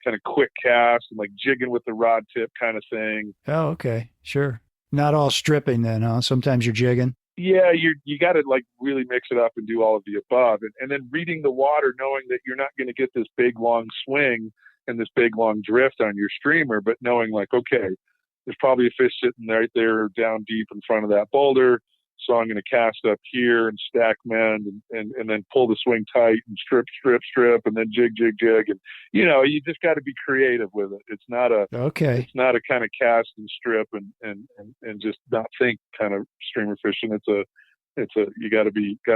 kind of quick cast and like jigging with the rod tip kind of thing. Oh, okay. Sure. Not all stripping then, huh? Sometimes you're jigging. Yeah, you got to like really mix it up and do all of the above. And then reading the water, knowing that you're not going to get this big, long swing and this big, long drift on your streamer, but knowing like, okay, there's probably a fish sitting right there down deep in front of that boulder. So I'm going to cast up here and stack mend and then pull the swing tight and strip, and then jig. And, you just got to be creative with it. It's not a kind of cast and strip and just not think kind of streamer fishing. You got to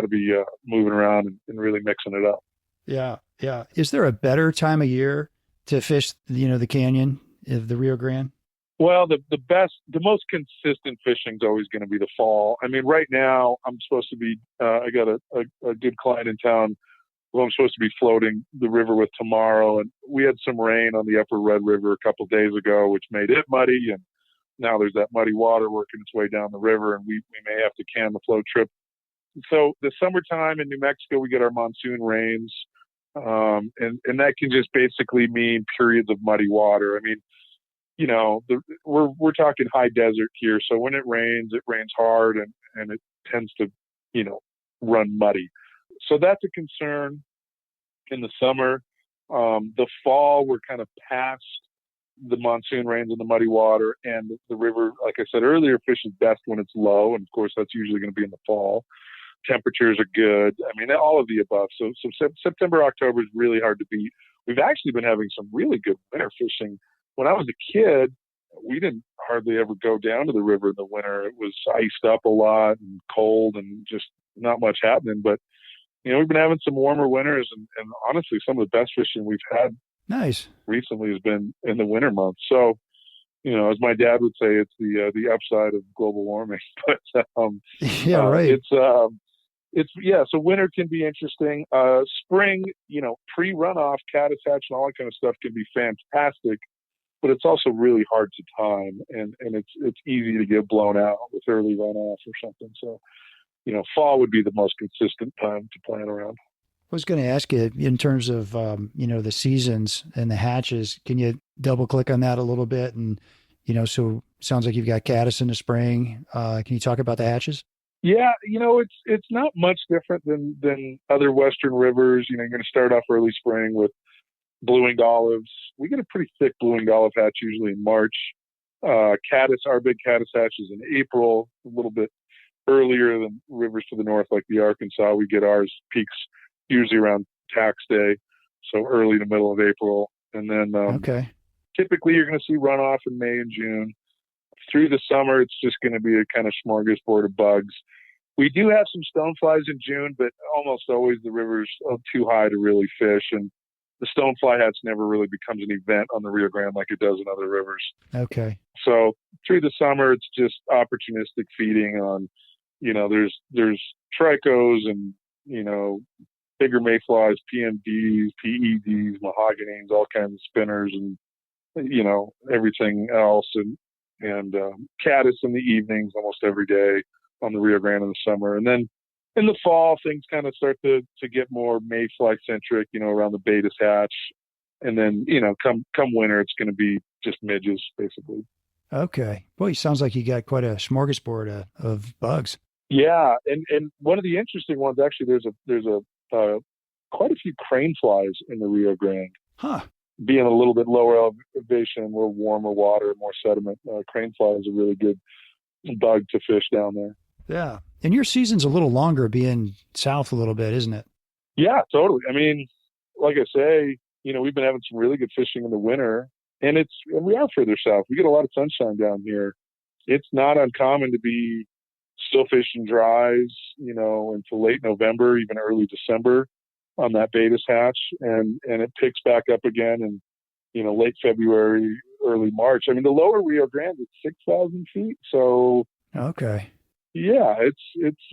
be moving around and really mixing it up. Yeah. Yeah. Is there a better time of year to fish, the canyon of the Rio Grande? Well, the most consistent fishing is always going to be the fall. I mean, right now I'm supposed to be, I got a good client in town who I'm supposed to be floating the river with tomorrow. And we had some rain on the upper Red River a couple of days ago, which made it muddy. And now there's that muddy water working its way down the river, and we may have to can the float trip. So the summertime in New Mexico, we get our monsoon rains. And that can just basically mean periods of muddy water. I mean, we're talking high desert here. So when it rains hard and it tends to, run muddy. So that's a concern in the summer. The fall, we're kind of past the monsoon rains and the muddy water, and the river, like I said earlier, fishes best when it's low. And of course, that's usually going to be in the fall. Temperatures are good. I mean, all of the above. So September, October is really hard to beat. We've actually been having some really good winter fishing. When I was a kid, we didn't hardly ever go down to the river in the winter. It was iced up a lot and cold and just not much happening. But, we've been having some warmer winters, and honestly, some of the best fishing we've had recently has been in the winter months. So, as my dad would say, it's the upside of global warming. But yeah, right. So winter can be interesting. Spring, pre-runoff, caddis hatch and all that kind of stuff can be fantastic. But it's also really hard to time, and it's easy to get blown out with early runoff or something. So, fall would be the most consistent time to plan around. I was going to ask you in terms of, the seasons and the hatches, can you double click on that a little bit? And, so sounds like you've got caddis in the spring. Can you talk about the hatches? Yeah, it's not much different than other Western rivers. You're going to start off early spring with blue-winged olives. We get a pretty thick blue-winged olive hatch usually in March. Caddis, our big caddis hatch is in April, a little bit earlier than rivers to the north like the Arkansas. We get ours peaks usually around tax day, so early to middle of April. And then typically you're going to see runoff in May and June. Through the summer, it's just going to be a kind of smorgasbord of bugs. We do have some stoneflies in June, but almost always the river's too high to really fish. And the stonefly hatch never really becomes an event on the Rio Grande like it does in other rivers. Okay. So through the summer, it's just opportunistic feeding on, there's tricos and, bigger mayflies, PMDs, PEDs, mahoganies, all kinds of spinners and, everything else. And caddis in the evenings almost every day on the Rio Grande in the summer. And then in the fall, things kind of start to get more mayfly centric, around the Baetis hatch. And then, come winter, it's going to be just midges, basically. Okay. Boy, sounds like you got quite a smorgasbord of bugs. Yeah. And one of the interesting ones, actually, there's quite a few crane flies in the Rio Grande. Huh. Being a little bit lower elevation, more warmer water, more sediment, crane fly is a really good bug to fish down there. Yeah. And your season's a little longer being south a little bit, isn't it? Yeah, totally. I mean, like I say, we've been having some really good fishing in the winter, and we are further south. We get a lot of sunshine down here. It's not uncommon to be still fishing dries, until late November, even early December on that Baetis hatch. And it picks back up again in, late February, early March. I mean, the lower Rio Grande is 6,000 feet. So, okay. Yeah,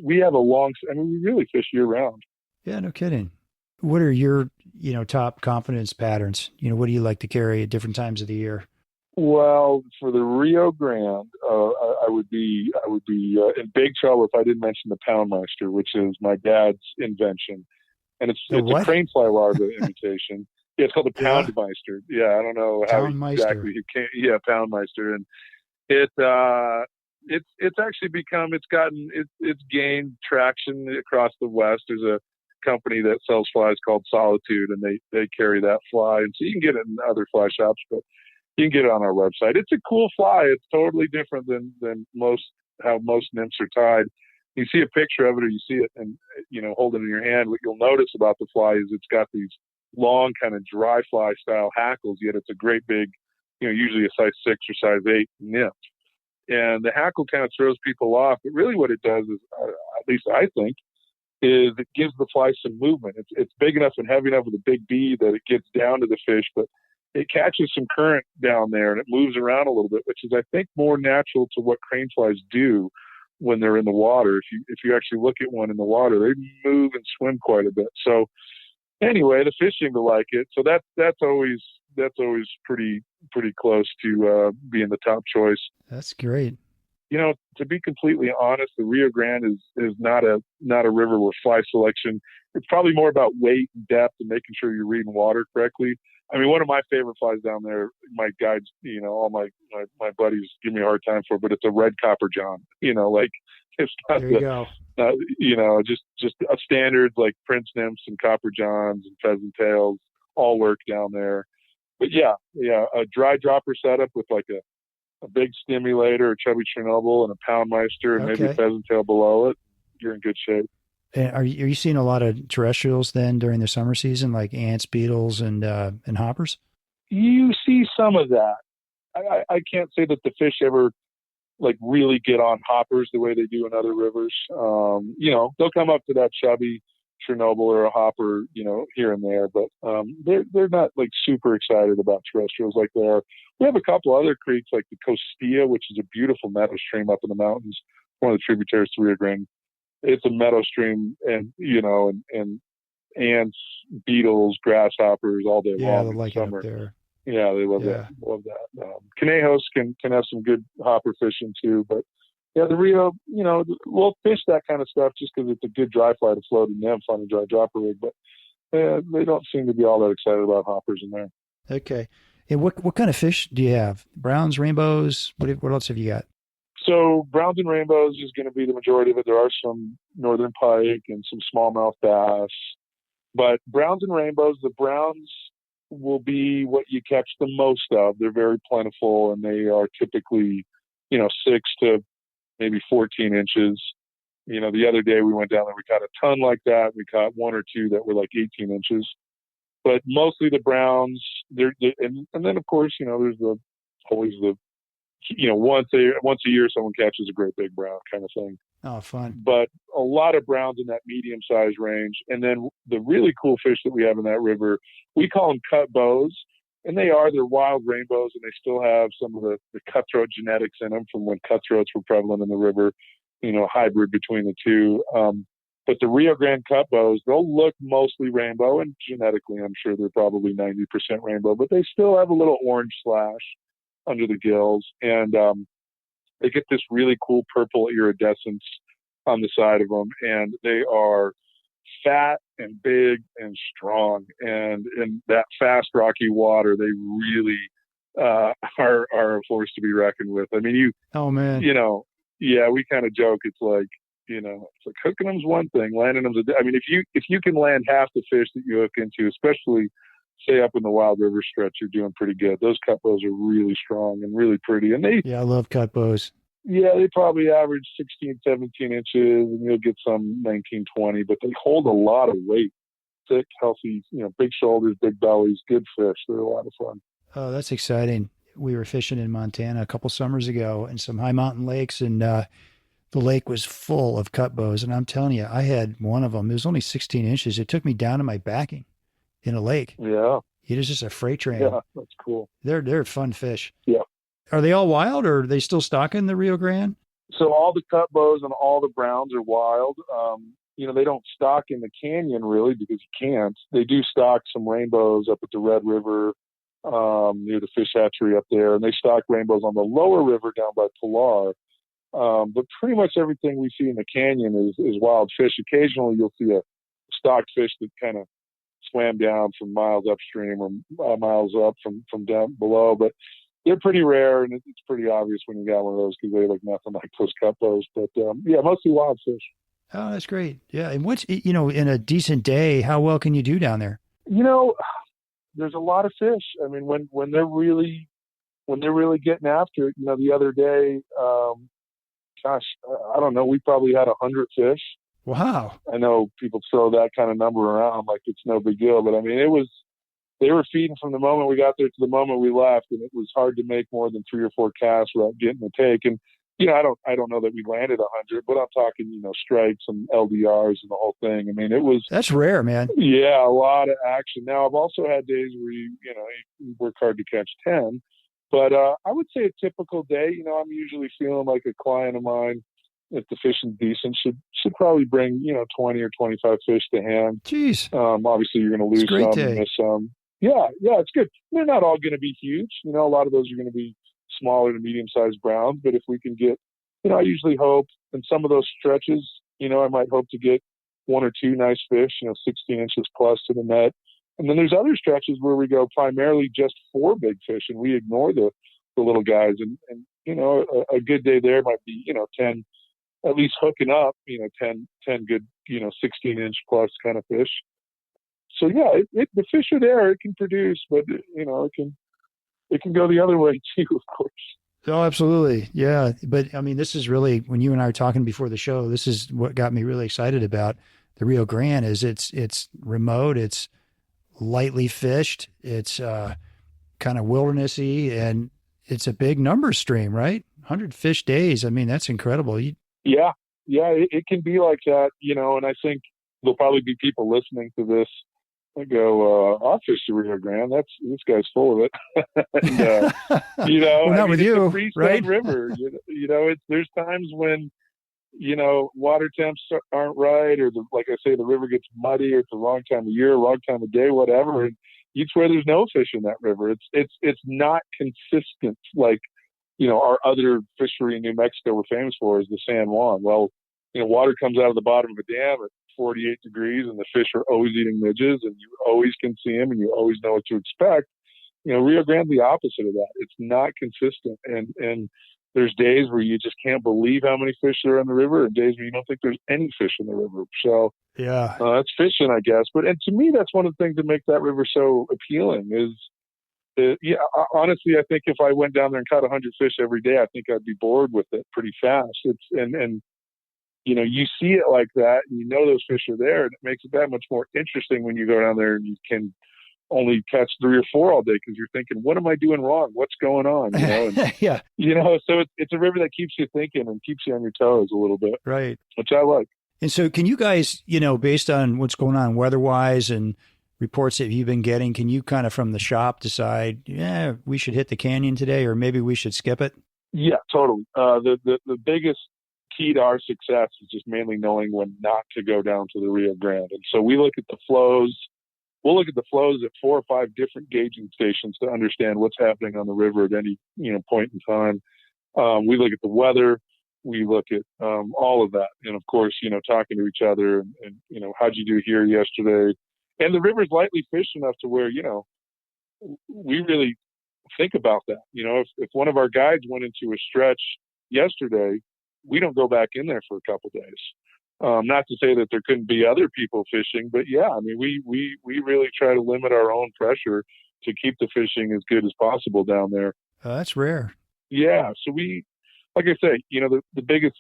we have we really fish year round. Yeah, no kidding. What are your, top confidence patterns? What do you like to carry at different times of the year? Well, for the Rio Grande, I would be in big trouble if I didn't mention the Poundmeister, which is my dad's invention, and it's what? a crane fly larva imitation. Yeah, it's called the Yeah. Poundmeister. Yeah, I don't know how exactly he came. Yeah, Poundmeister, and it's actually become it's gained traction across the West. There's a company that sells flies called Solitude, and they carry that fly, and so you can get it in other fly shops, but you can get it on our website. It's a cool fly. It's totally different than how most nymphs are tied. You see a picture of it, or you see it, and hold it in your hand. What you'll notice about the fly is it's got these long, kind of dry fly style hackles. Yet it's a great big, usually a size 6 or size 8 nymph. And the hackle kind of throws people off. But really, what it does is, at least I think, is it gives the fly some movement. It's big enough and heavy enough with a big bead that it gets down to the fish, but it catches some current down there and it moves around a little bit, which is, I think, more natural to what crane flies do when they're in the water. If you actually look at one in the water, they move and swim quite a bit. So anyway, the fish seem to like it. So that's always pretty close to being the top choice. That's great. To be completely honest, the Rio Grande is not a river where fly selection. It's probably more about weight and depth and making sure you're reading water correctly. I mean, one of my favorite flies down there, my guides, all my buddies give me a hard time for, but it's a red copper john. It's not there you go. Just a standard like prince nymphs and copper johns and pheasant tails all work down there. But yeah, a dry dropper setup with like a big stimulator, a chubby Chernobyl, and a Poundmeister, and maybe a pheasant tail below it, you're in good shape. And are you seeing a lot of terrestrials then during the summer season, like ants, beetles, and hoppers? You see some of that. I can't say that the fish ever like really get on hoppers the way they do in other rivers. They'll come up to that chubby Chernobyl or a hopper, here and there, but they're not like super excited about terrestrials like they are. We have a couple other creeks like the Costilla, which is a beautiful meadow stream up in the mountains, one of the tributaries to Rio Grande. It's a meadow stream, and and ants, beetles, grasshoppers all day long. Yeah, they like it up there. Yeah, they love that. Love that. Conejos can have some good hopper fishing too, but yeah, the Rio, we'll fish that kind of stuff just because it's a good dry fly to float a nymph on a dry dropper rig, but they don't seem to be all that excited about hoppers in there. Okay. And what kind of fish do you have? Browns, rainbows? What else have you got? So browns and rainbows is going to be the majority of it. There are some northern pike and some smallmouth bass, but browns and rainbows, the browns will be what you catch the most of. They're very plentiful, and they are typically, 6 to maybe 14 inches. The other day we went down there, we caught a ton like that. We caught 1 or 2 that were like 18 inches. But mostly the browns, and then of course, there's always the once a year someone catches a great big brown kind of thing. Oh, fun. But a lot of browns in that medium size range. And then the really cool fish that we have in that river, we call them cut bows, and they're wild rainbows, and they still have some of the cutthroat genetics in them from when cutthroats were prevalent in the river, hybrid between the two. But the Rio Grande cut bows, they'll look mostly rainbow, and genetically, I'm sure they're probably 90% rainbow, but they still have a little orange slash under the gills. And they get this really cool purple iridescence on the side of them. And they are fat and big and strong. And in that fast, rocky water, they really are a force to be reckoned with. I mean, oh man, we kind of joke. It's like hooking them's one thing, landing them's I mean, if you can land half the fish that you hook into, especially say up in the Wild River stretch, you're doing pretty good. Those cut bows are really strong and really pretty. And I love cut bows. Yeah, they probably average 16, 17 inches, and you'll get some 19, 20, but they hold a lot of weight. Thick, healthy, big shoulders, big bellies, good fish. They're a lot of fun. Oh, that's exciting. We were fishing in Montana a couple summers ago in some high mountain lakes, and the lake was full of cut bows. And I'm telling you, I had one of them. It was only 16 inches. It took me down to my backing in a lake. Yeah. It is just a freight train. Yeah, that's cool. They're fun fish. Yeah. Are they all wild, or are they still stocking the Rio Grande? So all the cut bows and all the browns are wild. They don't stock in the canyon really because you can't. They do stock some rainbows up at the Red River near the fish hatchery up there, and they stock rainbows on the lower river down by Pilar. But pretty much everything we see in the canyon is wild fish. Occasionally you'll see a stocked fish that kind of swam down from miles upstream or miles up from down below, but they're pretty rare, and it's pretty obvious when you got one of those because they look nothing like those cutbows. But yeah, mostly wild fish. Oh, that's great. Yeah. And what's, in a decent day, how well can you do down there? There's a lot of fish. I mean, when they're really getting after it, the other day, I don't know, we probably had 100 fish. Wow. I know people throw that kind of number around like it's no big deal, but I mean, they were feeding from the moment we got there to the moment we left, and it was hard to make more than 3 or 4 casts without getting a take. And I don't know that we landed 100, but I'm talking stripes and LDRs and the whole thing. I mean, that's rare, man. Yeah, a lot of action. Now I've also had days where you work hard to catch 10, but I would say a typical day, I'm usually feeling like a client of mine, if the fishing's decent, should probably bring 20 or 25 fish to hand. Jeez. Obviously you're going to lose some and miss some. Yeah, it's good. They're not all going to be huge. A lot of those are going to be smaller to medium-sized browns. But if we can get, I usually hope in some of those stretches, I might hope to get 1 or 2 nice fish, 16 inches plus to the net. And then there's other stretches where we go primarily just for big fish, and we ignore the little guys. And a good day there might be, 10, at least hooking up, 10 good, 16-inch plus kind of fish. So yeah, the fish are there. It can produce, but it can go the other way too, of course. Oh, absolutely, yeah. But I mean, this is really, when you and I were talking before the show, this is what got me really excited about the Rio Grande. Is it's remote, it's lightly fished, it's kind of wildernessy, and it's a big number stream, right? 100 fish days. I mean, that's incredible. Yeah, it can be like that, and I think there'll probably be people listening to this. I go, I'll fish the Rio Grande. This guy's full of it. And, well, not with you, it's a right? river. There's times when, water temps aren't right, or like I say, the river gets muddy, or it's the wrong time of year, wrong time of day, whatever. And you'd swear there's no fish in that river. It's not consistent like, our other fishery in New Mexico we're famous for is the San Juan. Well, water comes out of the bottom of a dam at 48 degrees, and the fish are always eating midges, and you always can see them, and you always know what to expect. Rio Grande's the opposite of that. It's not consistent, and there's days where you just can't believe how many fish there are in the river, and days where you don't think there's any fish in the river. So yeah, that's fishing, I guess. And to me, that's one of the things that makes that river so appealing. Honestly, I think if I went down there and caught 100 fish every day, I think I'd be bored with it pretty fast. You see it like that, and those fish are there, and it makes it that much more interesting when you go down there and you can only catch 3 or 4 all day because you're thinking, what am I doing wrong? What's going on? Yeah. So it's a river that keeps you thinking and keeps you on your toes a little bit. Right. Which I like. And so can you guys, based on what's going on weather-wise and reports that you've been getting, can you kind of from the shop decide, we should hit the canyon today, or maybe we should skip it? Yeah, totally. The biggest key to our success is just mainly knowing when not to go down to the Rio Grande. And so we look at the flows. We'll look at the flows at 4 or 5 different gauging stations to understand what's happening on the river at any point in time. We look at the weather. We look at all of that, and of course, talking to each other and how'd you do here yesterday? And the river's lightly fished enough to where we really think about that. If one of our guides went into a stretch yesterday, we don't go back in there for a couple days. Not to say that there couldn't be other people fishing, but yeah, I mean, we really try to limit our own pressure to keep the fishing as good as possible down there. That's rare. Yeah. So like I say, the biggest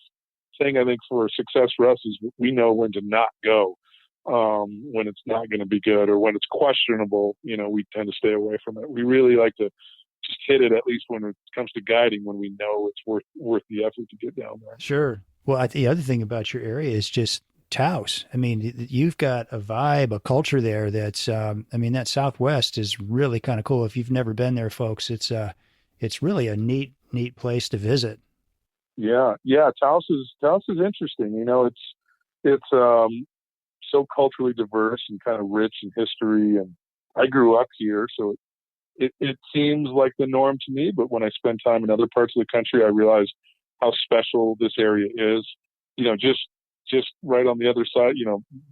thing I think for success for us is we know when to not go, when it's not going to be good or when it's questionable. We tend to stay away from it. We really like to just hit it, at least when it comes to guiding, when we know it's worth the effort to get down there. Sure. Well, the other thing about your area is just Taos. I mean, you've got a vibe, a culture there that's, that Southwest is really kind of cool. If you've never been there, folks, it's really a neat place to visit. Yeah. Taos is interesting. It's so culturally diverse and kind of rich in history. And I grew up here, so it seems like the norm to me. But when I spend time in other parts of the country, I realize how special this area is. Just right on the other side,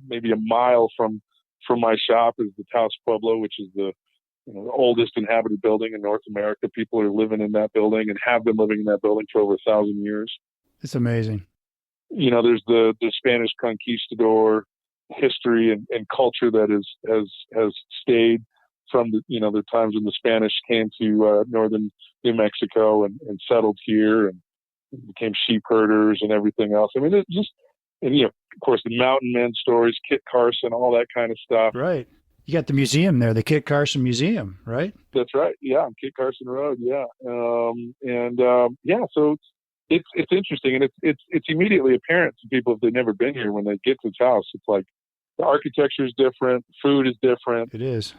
maybe a mile from my shop is the Taos Pueblo, which is the oldest inhabited building in North America. People are living in that building and have been living in that building for over 1,000 years. It's amazing. There's the Spanish conquistador history and culture that has stayed from the times when the Spanish came to northern New Mexico and settled here and became sheep herders and everything else. I mean, it's just, of course, the mountain men stories, Kit Carson, all that kind of stuff. Right. You got the museum there, the Kit Carson Museum, right? That's right. Yeah, on Kit Carson Road. Yeah, so it's interesting, and it's immediately apparent to people if they've never been here when they get to Taos. It's like the architecture is different, food is different. It is.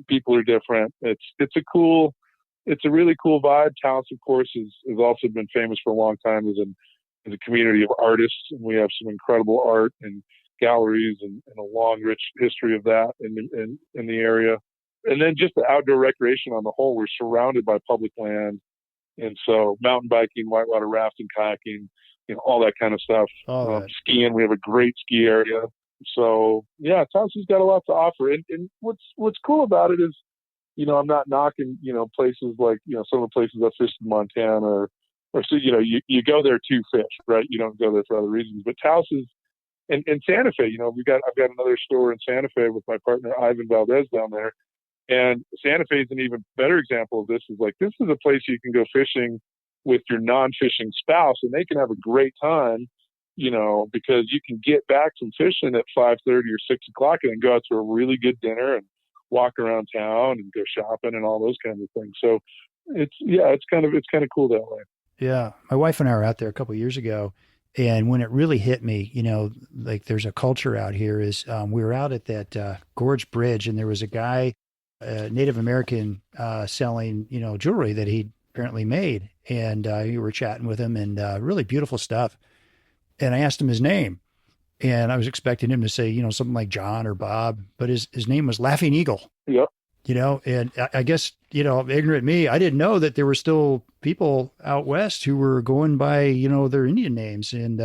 People are different. It's a really cool vibe. Taos, of course, has also been famous for a long time as a community of artists, and we have some incredible art and galleries and a long, rich history of that in the area. And then just the outdoor recreation on the whole, we're surrounded by public land. And so mountain biking, whitewater rafting, kayaking, all that kind of stuff. Skiing, we have a great ski area. So yeah, Taos has got a lot to offer. And what's cool about it is, I'm not knocking, places like, some of the places I've fished in Montana or so, you go there to fish, right? You don't go there for other reasons. But Taos is, and Santa Fe, I've got another store in Santa Fe with my partner Ivan Valdez down there, and Santa Fe is an even better example of this. This is a place you can go fishing with your non-fishing spouse, and they can have a great time, because you can get back from fishing at 5:30 or 6 o'clock, and then go out to a really good dinner and walk around town and go shopping and all those kinds of things. So it's kind of cool that way. Yeah, my wife and I were out there a couple of years ago. And when it really hit me, there's a culture out here is we were out at that Gorge Bridge, and there was a guy, Native American, selling, jewelry that he apparently made. And we were chatting with him and really beautiful stuff. And I asked him his name, and I was expecting him to say, something like John or Bob, but his name was Laughing Eagle. Yep. And I guess, ignorant me, I didn't know that there were still people out west who were going by, their Indian names. And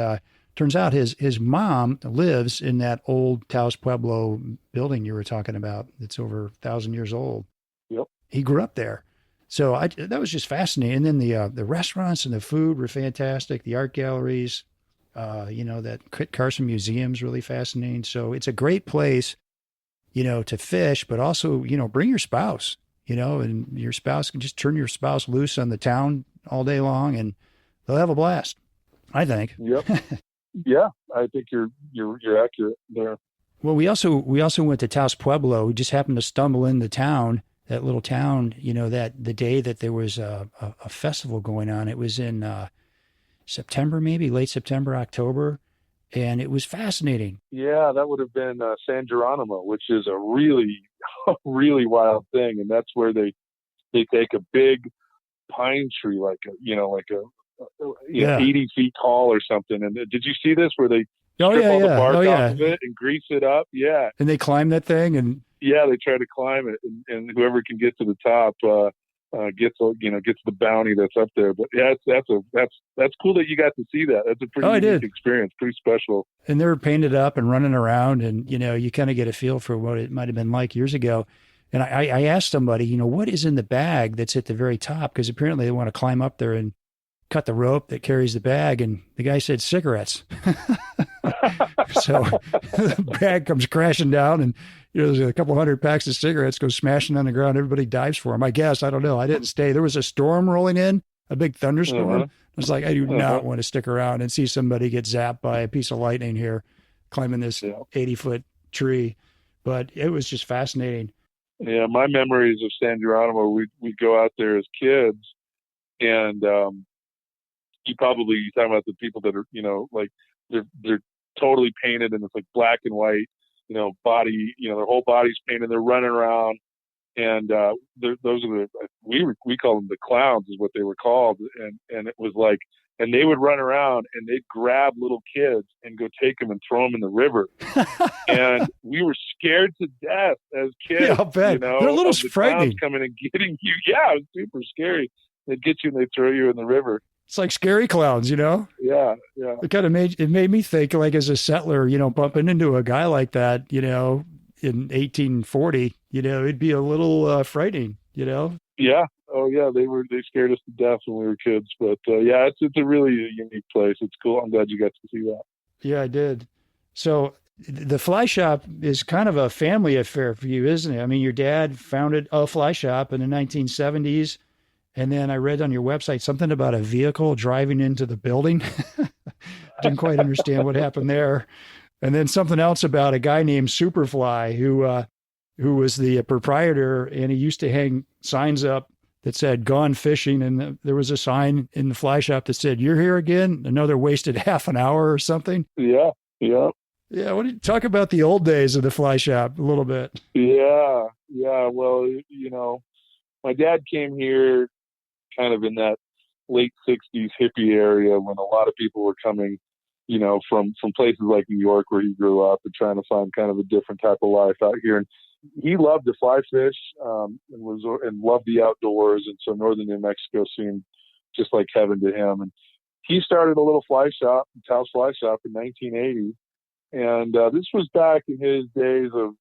turns out his mom lives in that old Taos Pueblo building you were talking about. It's over 1,000 years old. Yep. He grew up there. So that was just fascinating. And then the restaurants and the food were fantastic. The art galleries, that Kit Carson Museum's really fascinating. So it's a great place, to fish, but also, bring your spouse, and your spouse can just turn your spouse loose on the town all day long and they'll have a blast, I think. Yep. Yeah. I think you're accurate there. Well, we also went to Taos Pueblo. We just happened to stumble into town, that little town, that the day that there was a festival going on. It was in September, maybe late September, October. And it was fascinating. Yeah, that would have been San Geronimo, which is a really, really wild thing. And that's where they take a big pine tree, like 80 feet tall or something. And did you see this where they strip all the bark off of it and grease it up? Yeah. And they climb that thing and. Yeah, they try to climb it, and whoever can get to the top gets the bounty that's up there. But yeah, that's cool that you got to see that. That's a pretty unique experience, pretty special. And they were painted up and running around, and you kind of get a feel for what it might have been like years ago. And I asked somebody, what is in the bag that's at the very top? Because apparently they want to climb up there and cut the rope that carries the bag, and the guy said cigarettes. So the bag comes crashing down, and there's a couple hundred packs of cigarettes go smashing on the ground. Everybody dives for them. I guess, I don't know. I didn't stay. There was a storm rolling in, a big thunderstorm. I was like, I do not want to stick around and see somebody get zapped by a piece of lightning here, climbing this 80-foot tree. But it was just fascinating. Yeah, my memories of San Geronimo, we'd go out there as kids, and you're talking about the people that are, like they're totally painted and it's like black and white, body, their whole body's painted. They're running around, and those are we call them the clowns, is what they were called. And it was like, and they would run around and they'd grab little kids and go take them and throw them in the river. And we were scared to death as kids. Yeah, I'll bet. They're a little frightening. Coming and getting you. Yeah, it was super scary. They'd get you and they'd throw you in the river. It's like scary clowns, Yeah. It made me think, like, as a settler, bumping into a guy like that, in 1840, it'd be a little frightening, Yeah. Oh yeah, they scared us to death when we were kids. But yeah, it's a really unique place. It's cool. I'm glad you got to see that. Yeah, I did. So the fly shop is kind of a family affair for you, isn't it? I mean, your dad founded a fly shop in the 1970s. And then I read on your website something about a vehicle driving into the building. Didn't quite understand what happened there. And then something else about a guy named Superfly who was the proprietor, and he used to hang signs up that said "Gone fishing," and there was a sign in the fly shop that said "You're here again." Another wasted half an hour or something. Yeah. Yeah. What did you talk about the old days of the fly shop a little bit? Yeah. Well, my dad came here kind of in that late 60s hippie area when a lot of people were coming, from places like New York where he grew up and trying to find kind of a different type of life out here. And he loved to fly fish, and loved the outdoors. And so northern New Mexico seemed just like heaven to him. And he started a little fly shop, Taos Fly Shop, in 1980. And this was back in his days of,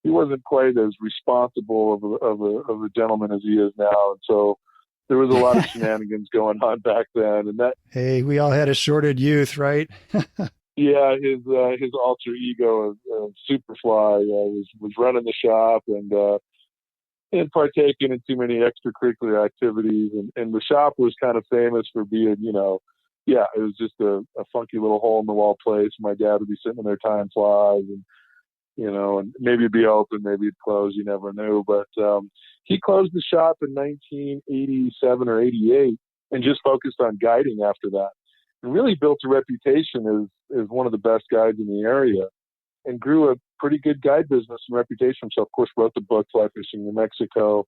he wasn't quite as responsible of a gentleman as he is now. And so there was a lot of shenanigans going on back then. And that, hey, we all had a sordid youth, right? yeah, his alter ego of Superfly was running the shop and partaking in too many extracurricular activities. And the shop was kind of famous for being, it was just a funky little hole in the wall place. My dad would be sitting in there tying flies, and and maybe it'd be open, maybe it'd close, you never knew. But he closed the shop in 1987 or 88 and just focused on guiding after that, and really built a reputation as one of the best guides in the area, and grew a pretty good guide business and reputation. So, of course, wrote the book Fly Fishing New Mexico,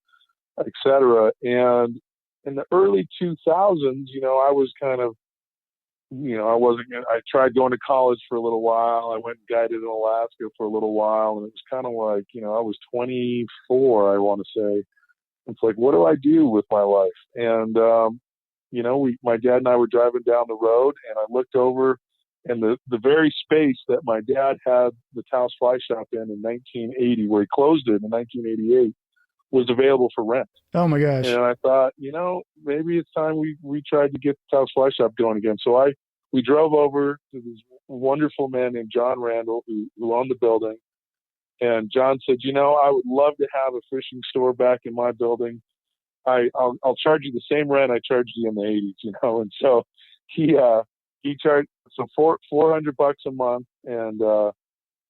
etc. And in the early 2000s, I was kind of, I tried going to college for a little while. I went and guided in Alaska for a little while. And it was kind of like, I was 24, I want to say. It's like, what do I do with my life? And, my dad and I were driving down the road, and I looked over, and the very space that my dad had the Taos Fly Shop in 1980, where he closed it in 1988, was available for rent. Oh my gosh. And I thought, maybe it's time we tried to get the Taos Fly Shop going again. So we drove over to this wonderful man named John Randall, who owned the building. And John said, I would love to have a fishing store back in my building. I'll charge you the same rent I charged you in the 80s, And so he charged $400 a month, and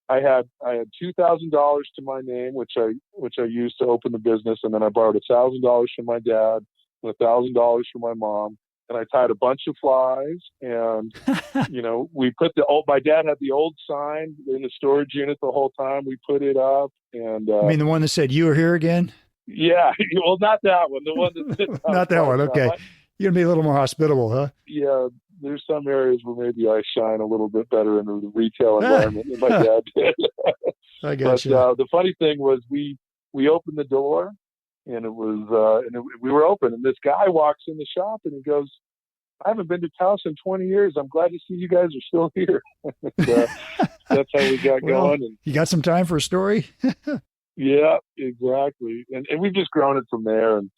I had $2,000 to my name, which I used to open the business, and then I borrowed $1,000 from my dad and $1,000 from my mom, and I tied a bunch of flies, and we put my dad had the old sign in the storage unit the whole time. We put it up, and I mean the one that said "You are here again." Yeah, well, not that one. The one that said not that one. Okay, you're gonna be a little more hospitable, huh? Yeah. There's some areas where maybe I shine a little bit better in the retail environment than my dad did. I got you. But the funny thing was we opened the door, and we were open, and this guy walks in the shop, and he goes, "I haven't been to Taos in 20 years. I'm glad to see you guys are still here." That's how we got going. And you got some time for a story? Yeah, exactly. And we've just grown it from there. And,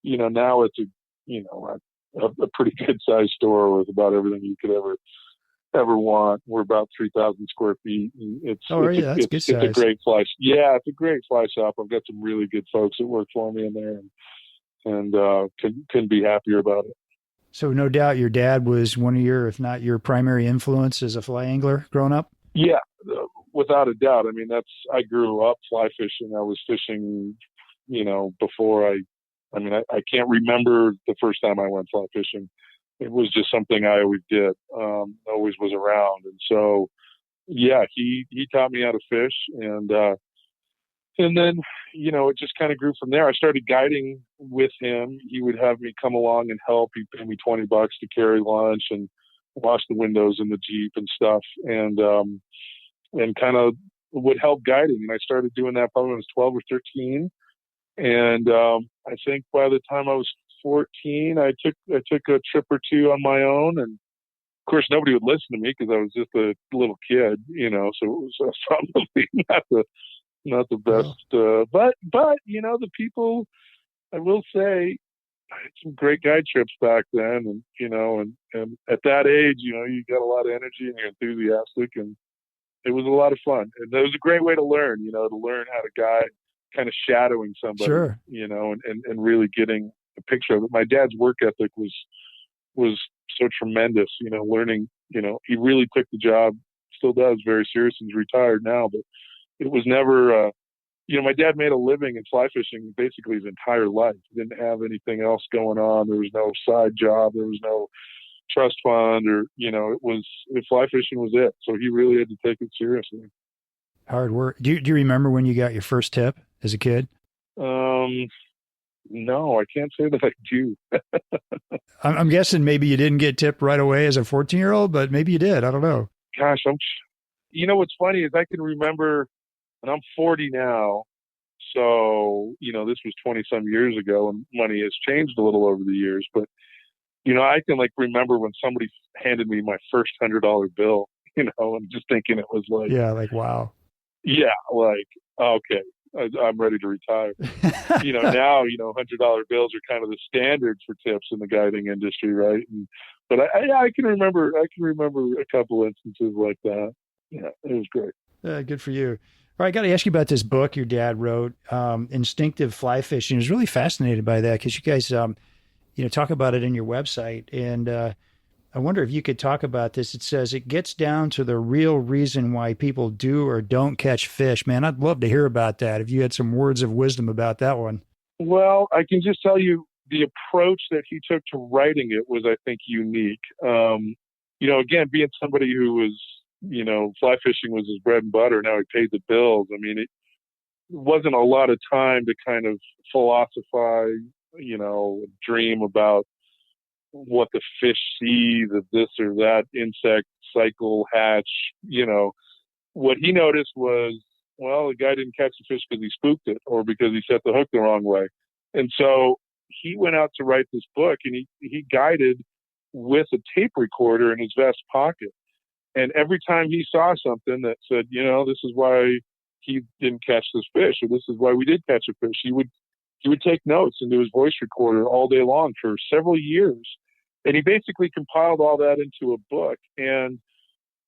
now it's a pretty good sized store with about everything you could ever want. We're about 3,000 square feet. And it's a great fly. Yeah, it's a great fly shop. I've got some really good folks that work for me in there, and couldn't be happier about it. So no doubt your dad was one of your, if not your primary influence as a fly angler growing up? Yeah, without a doubt. I mean, I grew up fly fishing. I was fishing, before I can't remember the first time I went fly fishing. It was just something I always did, always was around. And so, yeah, he taught me how to fish, and then, it just kind of grew from there. I started guiding with him. He would have me come along and help. He'd pay me $20 to carry lunch and wash the windows in the Jeep and stuff. And kind of would help guiding. And I started doing that probably when I was 12 or 13. And I think by the time I was 14, I took a trip or two on my own, and of course nobody would listen to me because I was just a little kid, so it was probably not the best. But the people, I will say, I had some great guide trips back then, and at that age, you got a lot of energy and you're enthusiastic, and it was a lot of fun. And it was a great way to learn, to learn how to guide, kind of shadowing somebody, Sure. and really getting a picture of it. My dad's work ethic was so tremendous, learning, he really took the job, still does, very serious, and he's retired now, but it was never, my dad made a living in fly fishing basically his entire life. He didn't have anything else going on. There was no side job. There was no trust fund, or, fly fishing was it. So he really had to take it seriously. Hard work. Do you remember when you got your first tip as a kid? No, I can't say that I do. I'm guessing maybe you didn't get tipped right away as a 14-year-old, but maybe you did. I don't know. Gosh, what's funny is I can remember, and I'm 40 now, so, this was 20 some years ago, and money has changed a little over the years, but, I can remember when somebody handed me my first $100 bill, and just thinking it was yeah, wow. Yeah, okay, I'm ready to retire. Now, $100 bills are kind of the standard for tips in the guiding industry, right? But I can remember a couple instances like that. Yeah, it was great. Good for you. All right, I got to ask you about this book your dad wrote, Instinctive Fly Fishing. I was really fascinated by that because you guys, talk about it in your website. And I wonder if you could talk about this. It says it gets down to the real reason why people do or don't catch fish. Man, I'd love to hear about that. If you had some words of wisdom about that one. Well, I can just tell you the approach that he took to writing it was, I think, unique. Again, being somebody who was, fly fishing was his bread and butter. Now he paid the bills. I mean, it wasn't a lot of time to kind of philosophize, dream about what the fish sees of this or that insect cycle hatch. What he noticed was, well, the guy didn't catch the fish because he spooked it or because he set the hook the wrong way. And so he went out to write this book, and he guided with a tape recorder in his vest pocket. And every time he saw something that said, this is why he didn't catch this fish, or this is why we did catch a fish, he would take notes into his voice recorder all day long for several years. And he basically compiled all that into a book. And,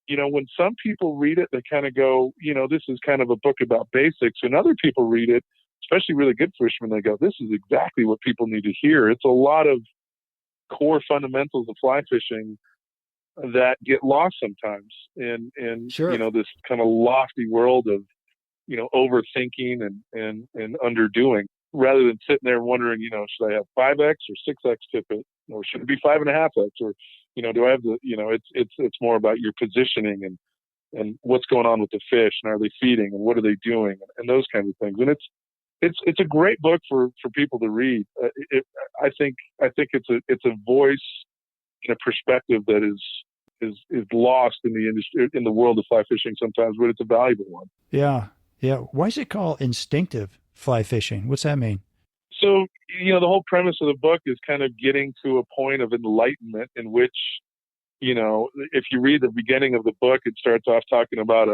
when some people read it, they kind of go, this is kind of a book about basics. And other people read it, especially really good fishermen, they go, this is exactly what people need to hear. It's a lot of core fundamentals of fly fishing that get lost sometimes in Sure. This kind of lofty world of, overthinking and underdoing, rather than sitting there wondering, should I have 5X or 6X tippet, or should it be 5.5X, or, do I have the, it's more about your positioning and what's going on with the fish, and are they feeding, and what are they doing, and those kinds of things. And it's a great book for people to read. I think it's a voice and a perspective that is lost in the industry, in the world of fly fishing sometimes, but it's a valuable one. Yeah. Why is it called instinctive fly fishing? What's that mean? So, the whole premise of the book is kind of getting to a point of enlightenment in which, if you read the beginning of the book, it starts off talking about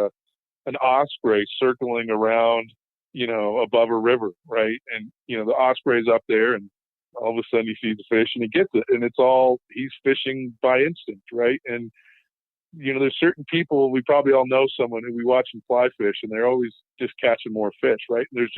an osprey circling around, above a river, right? And, the osprey's up there, and all of a sudden he sees the fish and he gets it. And he's fishing by instinct, right? And, there's certain people, we probably all know someone who we watch them fly fish, and they're always just catching more fish, right? And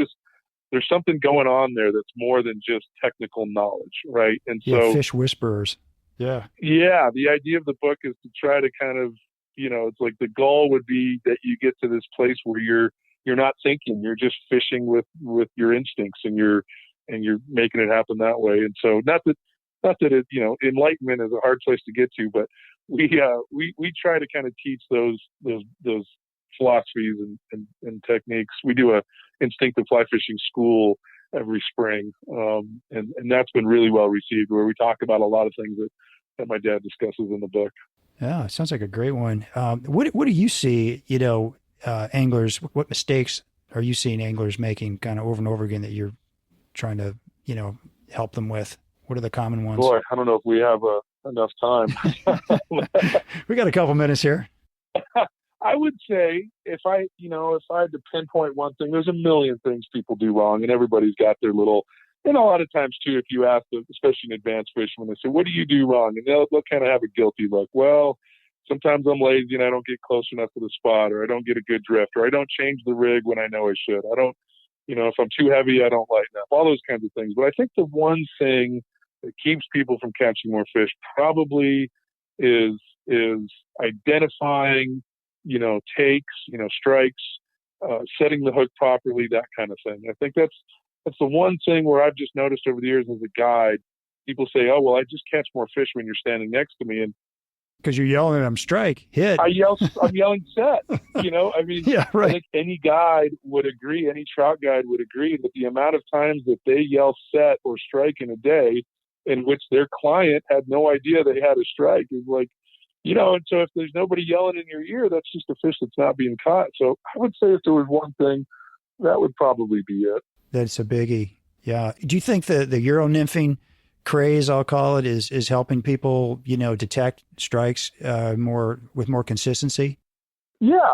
there's something going on there that's more than just technical knowledge, right? And so fish whisperers. Yeah. Yeah. The idea of the book is to try to kind of, it's like the goal would be that you get to this place where you're not thinking, you're just fishing with your instincts, and you're making it happen that way. And so not that it, enlightenment is a hard place to get to, but we try to kind of teach those philosophies and techniques. We do a instinctive fly fishing school every spring. And that's been really well received, where we talk about a lot of things that my dad discusses in the book. Yeah, it sounds like a great one. What do you see, anglers, what mistakes are you seeing anglers making kind of over and over again that you're trying to, help them with? What are the common ones? Boy, I don't know if we have enough time. We got a couple minutes here. I would say if I had to pinpoint one thing, there's a million things people do wrong, and everybody's got their little. And a lot of times too, if you ask them, especially in advanced fishing, they say, "What do you do wrong?" And they'll kind of have a guilty look. Well, sometimes I'm lazy and I don't get close enough to the spot, or I don't get a good drift, or I don't change the rig when I know I should. I don't, if I'm too heavy, I don't lighten up. All those kinds of things. But I think the one thing that keeps people from catching more fish probably is identifying, takes, strikes, setting the hook properly, that kind of thing. I think that's the one thing where I've just noticed over the years as a guide, people say, "Oh, well, I just catch more fish when you're standing next to me." And because you're yelling at them, strike, hit. I'm yelling set. Yeah, right. I think any guide would agree, any trout guide would agree that the amount of times that they yell set or strike in a day in which their client had no idea they had a strike is like, and so if there's nobody yelling in your ear, that's just a fish that's not being caught. So I would say if there was one thing, that would probably be it. That's a biggie. Yeah. Do you think the Euro nymphing craze, I'll call it, is helping people, detect strikes with more consistency? Yeah,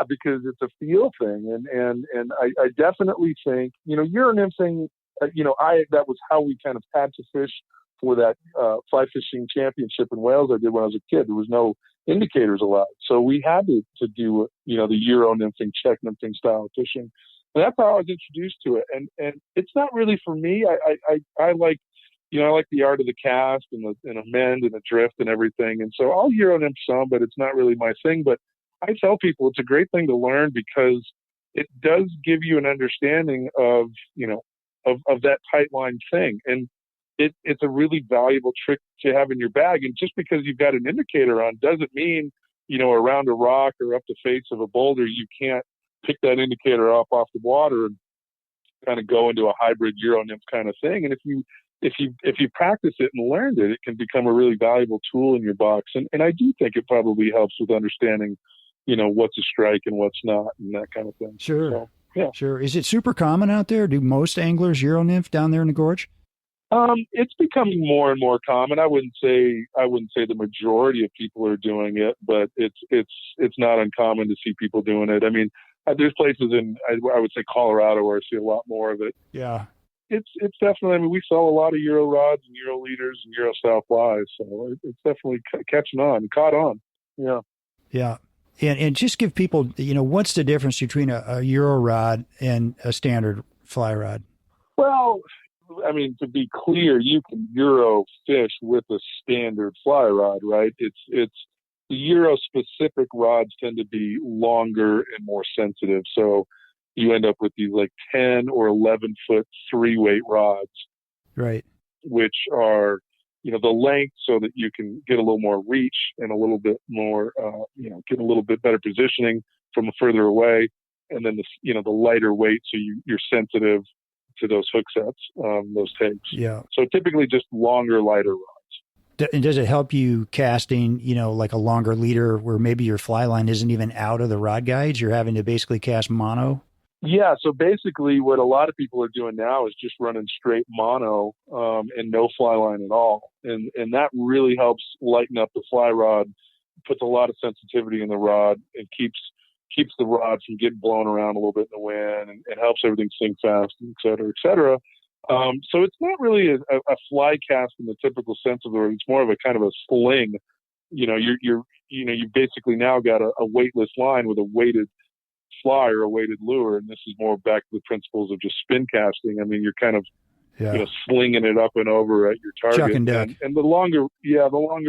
because it's a feel thing, and I definitely think Euro nymphing. That was how we kind of had to fish for that fly fishing championship in Wales I did when I was a kid. There was no indicators allowed, so we had to do the Euro nymphing, check nymphing style fishing, and that's how I was introduced to it. And it's not really for me. I like. I like the art of the cast and a mend and a drift and everything. And so I'll Euro nymph some, but it's not really my thing. But I tell people it's a great thing to learn because it does give you an understanding of that tight line thing. And it's a really valuable trick to have in your bag. And just because you've got an indicator on doesn't mean, around a rock or up the face of a boulder, you can't pick that indicator up off the water and kind of go into a hybrid Euro nymph kind of thing. And if you practice it and learned it, it can become a really valuable tool in your box. And I do think it probably helps with understanding, what's a strike and what's not and that kind of thing. Sure. So, yeah. Sure. Is it super common out there? Do most anglers Euro nymph down there in the gorge? It's becoming more and more common. I wouldn't say the majority of people are doing it, but it's not uncommon to see people doing it. I mean, there's places in, I would say Colorado where I see a lot more of it. Yeah. It's definitely, we sell a lot of Euro rods and Euro leaders and Euro style flies. So it's definitely catching on, caught on. Yeah. Yeah. And just give people, what's the difference between a Euro rod and a standard fly rod? Well, I mean, to be clear, you can Euro fish with a standard fly rod, right? It's the Euro specific rods tend to be longer and more sensitive. So you end up with these like 10 or 11 foot 3-weight rods, right? Which are, the length so that you can get a little more reach and a little bit more, get a little bit better positioning from further away. And then the lighter weight. So you're sensitive to those hook sets, those takes. Yeah. So typically just longer, lighter rods. And does it help you casting, like a longer leader where maybe your fly line isn't even out of the rod guides? You're having to basically cast mono? Yeah, so basically what a lot of people are doing now is just running straight mono and no fly line at all. And that really helps lighten up the fly rod, puts a lot of sensitivity in the rod and keeps the rod from getting blown around a little bit in the wind and helps everything sink fast, et cetera, et cetera. So it's not really a fly cast in the typical sense of the word. It's more of a kind of a sling. You basically now got a weightless line with a weighted fly or a weighted lure, and this is more back to the principles of just spin casting. I mean, you're kind of slinging it up and over at your target. Chuck and duck. And the longer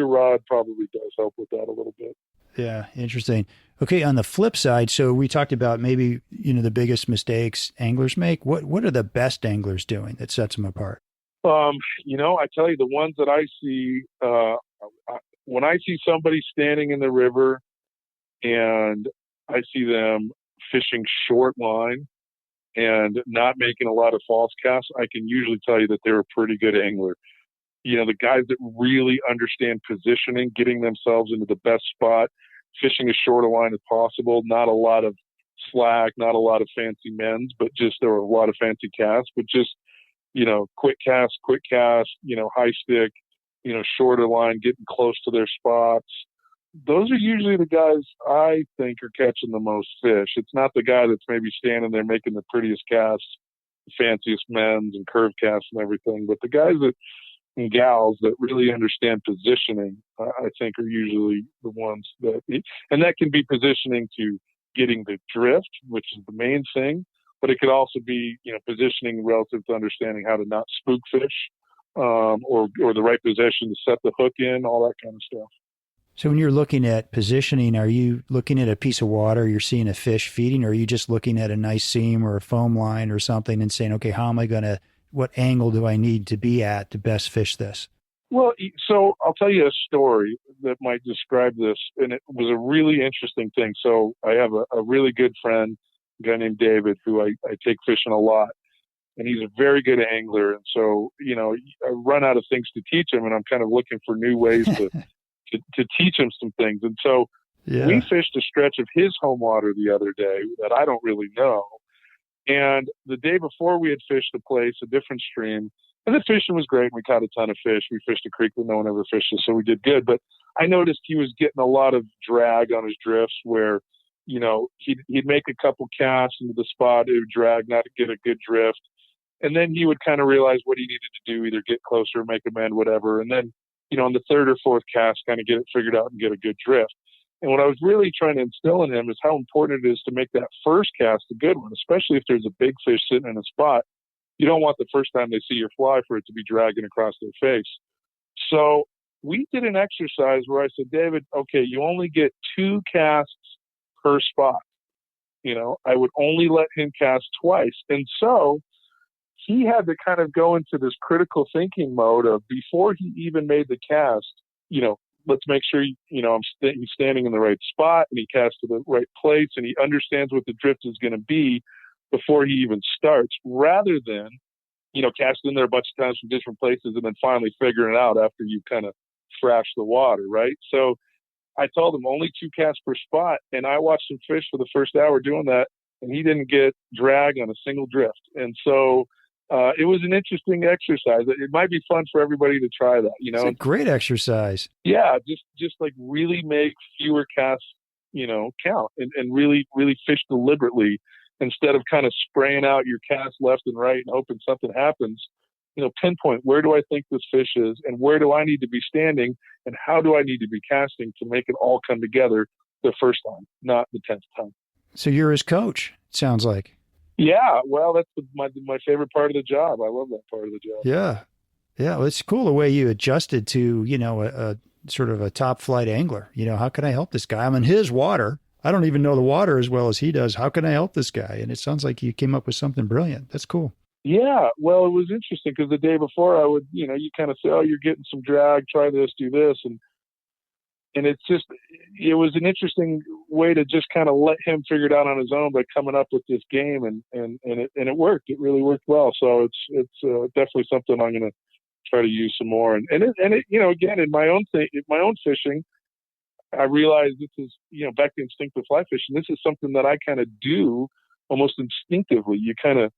rod probably does help with that a little bit. Yeah, interesting. Okay, on the flip side, so we talked about maybe the biggest mistakes anglers make. What are the best anglers doing that sets them apart? I tell you, the ones that I see when I see somebody standing in the river and I see them fishing short line and not making a lot of false casts, I can usually tell you that they're a pretty good angler. The guys that really understand positioning, getting themselves into the best spot, fishing as short a line as possible, not a lot of slack, not a lot of fancy mends, but just there are a lot of fancy casts, but just, quick cast, high stick, shorter line, getting close to their spots. Those are usually the guys I think are catching the most fish. It's not the guy that's maybe standing there making the prettiest casts, the fanciest men's and curve casts and everything, but the guys and gals that really understand positioning, I think, are usually the ones and that can be positioning to getting the drift, which is the main thing, but it could also be, positioning relative to understanding how to not spook fish, or the right position to set the hook in, all that kind of stuff. So when you're looking at positioning, are you looking at a piece of water, you're seeing a fish feeding, or are you just looking at a nice seam or a foam line or something and saying, okay, what angle do I need to be at to best fish this? Well, so I'll tell you a story that might describe this, and it was a really interesting thing. So I have a really good friend, a guy named David, who I take fishing a lot, and he's a very good angler. And so, I run out of things to teach him, and I'm kind of looking for new ways to teach him some things. And so we fished a stretch of his home water the other day that I don't really know. And the day before we had fished a place, a different stream, and the fishing was great. We caught a ton of fish. We fished a creek that no one ever fishes, so we did good. But I noticed he was getting a lot of drag on his drifts where, he'd make a couple casts into the spot, it would drag, not get a good drift. And then he would kind of realize what he needed to do, either get closer, make amend, whatever. And then, on the third or fourth cast, kind of get it figured out and get a good drift. And what I was really trying to instill in him is how important it is to make that first cast a good one, especially if there's a big fish sitting in a spot. You don't want the first time they see your fly for it to be dragging across their face. So we did an exercise where I said, David, okay, you only get 2 casts per spot. I would only let him cast twice. And so he had to kind of go into this critical thinking mode of, before he even made the cast, let's make sure, he's standing in the right spot and he casts to the right place and he understands what the drift is going to be before he even starts, rather than, casting in there a bunch of times from different places and then finally figuring it out after you kind of thrash the water, right? So I told him only 2 casts per spot, and I watched him fish for the first hour doing that, and he didn't get drag on a single drift. And so it was an interesting exercise. It might be fun for everybody to try that. It's a great exercise. Yeah, just like really make fewer casts, count, and really, really fish deliberately instead of kind of spraying out your cast left and right and hoping something happens. Pinpoint, where do I think this fish is, and where do I need to be standing, and how do I need to be casting to make it all come together the first time, not the 10th time. So you're his coach, it sounds like. Yeah, well, that's my favorite part of the job. I love that part of the job. Yeah. Well, it's cool the way you adjusted to, a sort of a top flight angler. How can I help this guy? I'm in his water. I don't even know the water as well as he does. How can I help this guy? And it sounds like you came up with something brilliant. That's cool. Yeah, well, it was interesting because the day before I would, you kind of say, oh, you're getting some drag, try this, do this. And it was an interesting way to just kind of let him figure it out on his own by coming up with this game, and it worked. It really worked well. So it's definitely something I'm going to try to use some more. And again, in my own fishing, I realized this is, back to instinctive fly fishing. This is something that I kind of do almost instinctively. You kind of,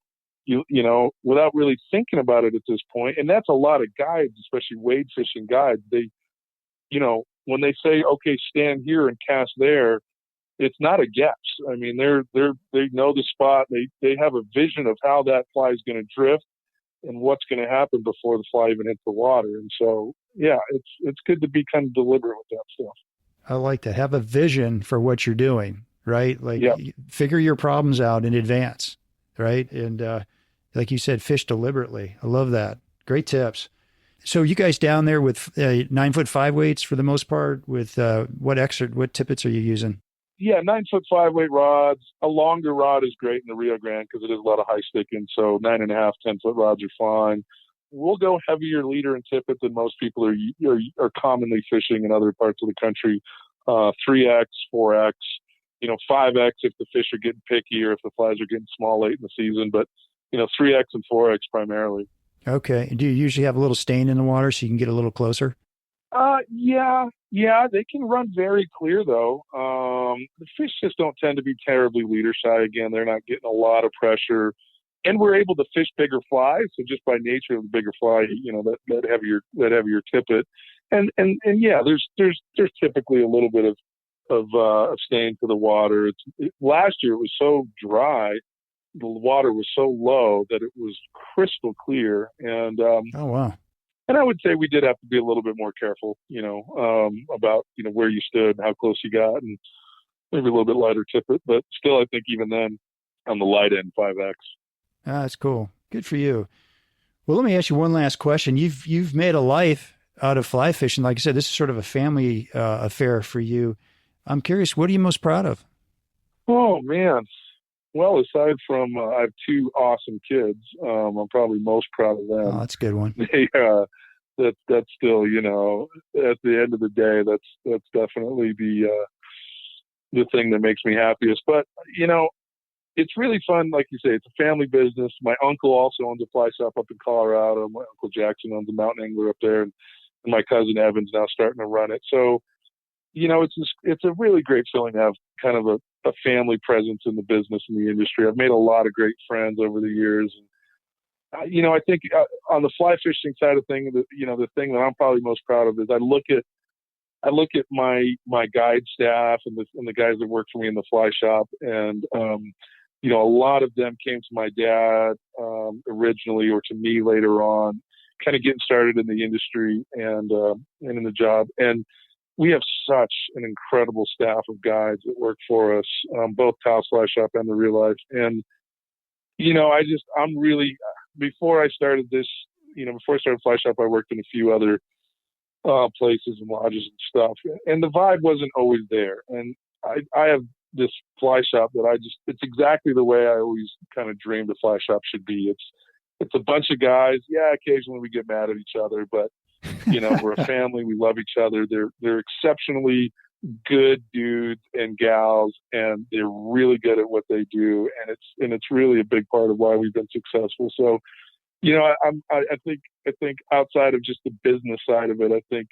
without really thinking about it at this point. And that's a lot of guides, especially wade fishing guides. They, when they say, okay, stand here and cast there, it's not a guess. I mean, they know the spot. They have a vision of how that fly is going to drift and what's going to happen before the fly even hits the water. And so, yeah, it's good to be kind of deliberate with that stuff. I like that. Have a vision for what you're doing, right? Like, figure your problems out in advance, right? And like you said, fish deliberately. I love that. Great tips. So you guys down there with 9'5" weights for the most part, with what tippets are you using? Yeah, 9'5" weight rods. A longer rod is great in the Rio Grande because it is a lot of high sticking. So 9.5, 10-foot rods are fine. We'll go heavier leader and tippet than most people are commonly fishing in other parts of the country. 3X, 4X, 5X if the fish are getting picky or if the flies are getting small late in the season. But 3X and 4X primarily. Okay. Do you usually have a little stain in the water so you can get a little closer? Yeah. They can run very clear though. The fish just don't tend to be terribly leader shy. Again, they're not getting a lot of pressure. and we're able to fish bigger flies. So just by nature of the bigger fly, that heavier tippet, and yeah, there's typically a little bit of stain to the water. Last year it was so dry, the water was so low that it was crystal clear, and Oh, wow. and I would say we did have to be a little bit more careful, about where you stood and how close you got, and maybe a little bit lighter tippet, but still, I think even then, on the light end, 5X. Ah, that's cool. Good for you. Well, let me ask you one last question. You've made a life out of fly fishing. Like I said, this is sort of a family affair for you. I'm curious, what are you most proud of? Oh man. Well, aside from I have two awesome kids, I'm probably most proud of them. Oh, that's a good one. They, that's still, at the end of the day, that's definitely the thing that makes me happiest. But it's really fun. Like you say, it's a family business. My uncle also owns a fly shop up in Colorado. My uncle Jackson owns a mountain angler up there, and my cousin Evan's now starting to run it. So, it's a really great feeling to have kind of a family presence in the business and the industry. I've made a lot of great friends over the years. And, I think on the fly fishing side of things, the thing that I'm probably most proud of is I look at my guide staff and the guys that work for me in the fly shop, and a lot of them came to my dad originally, or to me later on, kind of getting started in the industry and in the job. And we have such an incredible staff of guides that work for us, both Taos Fly Shop and the Real Life. And I'm really, before I started Fly Shop, I worked in a few other places and lodges and stuff, and the vibe wasn't always there. And I have this fly shop that it's exactly the way I always kind of dreamed a fly shop should be. It's a bunch of guys. Yeah, occasionally we get mad at each other, but we're a family. We love each other. They're exceptionally good dudes and gals, and they're really good at what they do. And it's really a big part of why we've been successful. So, I think outside of just the business side of it, I think,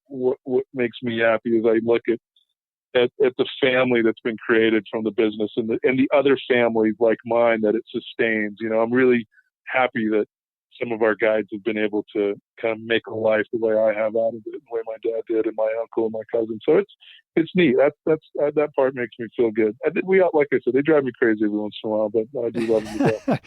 what makes me happy is I look at the family that's been created from the business and the other families like mine that it sustains. I'm really happy that some of our guides have been able to kind of make a life the way I have out of it, the way my dad did, and my uncle and my cousin. So it's neat. That part makes me feel good. I think like I said, they drive me crazy every once in a while, but I do love them to death.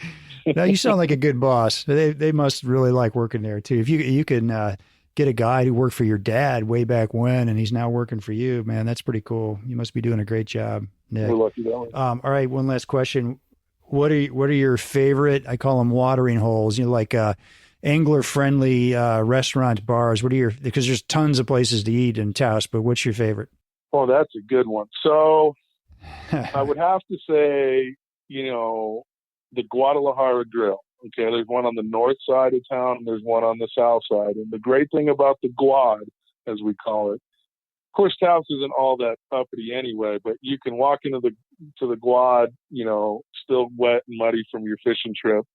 Now, you sound like a good boss. They must really like working there too. If you can get a guy who worked for your dad way back when, and he's now working for you, man, that's pretty cool. You must be doing a great job, Nick. We're lucky that way. All right, one last question. What are your favorite, I call them watering holes, like angler friendly restaurant, bars? Because there's tons of places to eat in Taos, but what's your favorite? Oh, that's a good one. So I would have to say, the Guadalajara Grill. Okay, there's one on the north side of town, and there's one on the south side. And the great thing about the Guad, as we call it, of course, Taos isn't all that uppity anyway, but you can walk into the Guad, still wet and muddy from your fishing trip.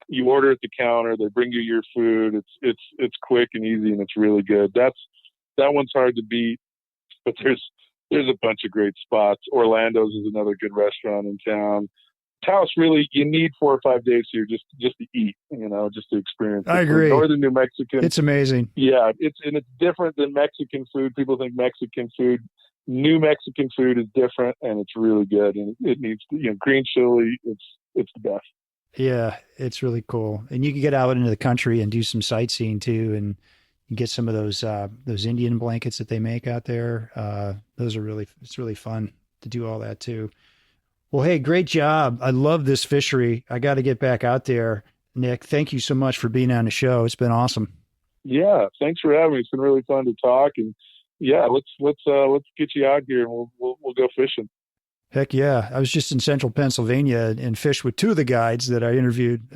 You order at the counter, they bring you your food. It's quick and easy, and it's really good. That one's hard to beat, but there's a bunch of great spots. Orlando's is another good restaurant in town. Taos, really, you need 4 or 5 days here just to eat, just to experience it. I agree. Northern New Mexican. It's amazing. Yeah, it's different than Mexican food. People think Mexican food. New Mexican food is different, and it's really good. And it needs, green chili. It's the best. Yeah, it's really cool. And you can get out into the country and do some sightseeing too, and get some of those Indian blankets that they make out there. It's really fun to do all that too. Well, hey, great job. I love this fishery. I got to get back out there. Nick, thank you so much for being on the show. It's been awesome. Yeah, thanks for having me. It's been really fun to talk. And yeah, let's get you out here, and we'll go fishing. Heck yeah. I was just in central Pennsylvania and fished with 2 of the guides that I interviewed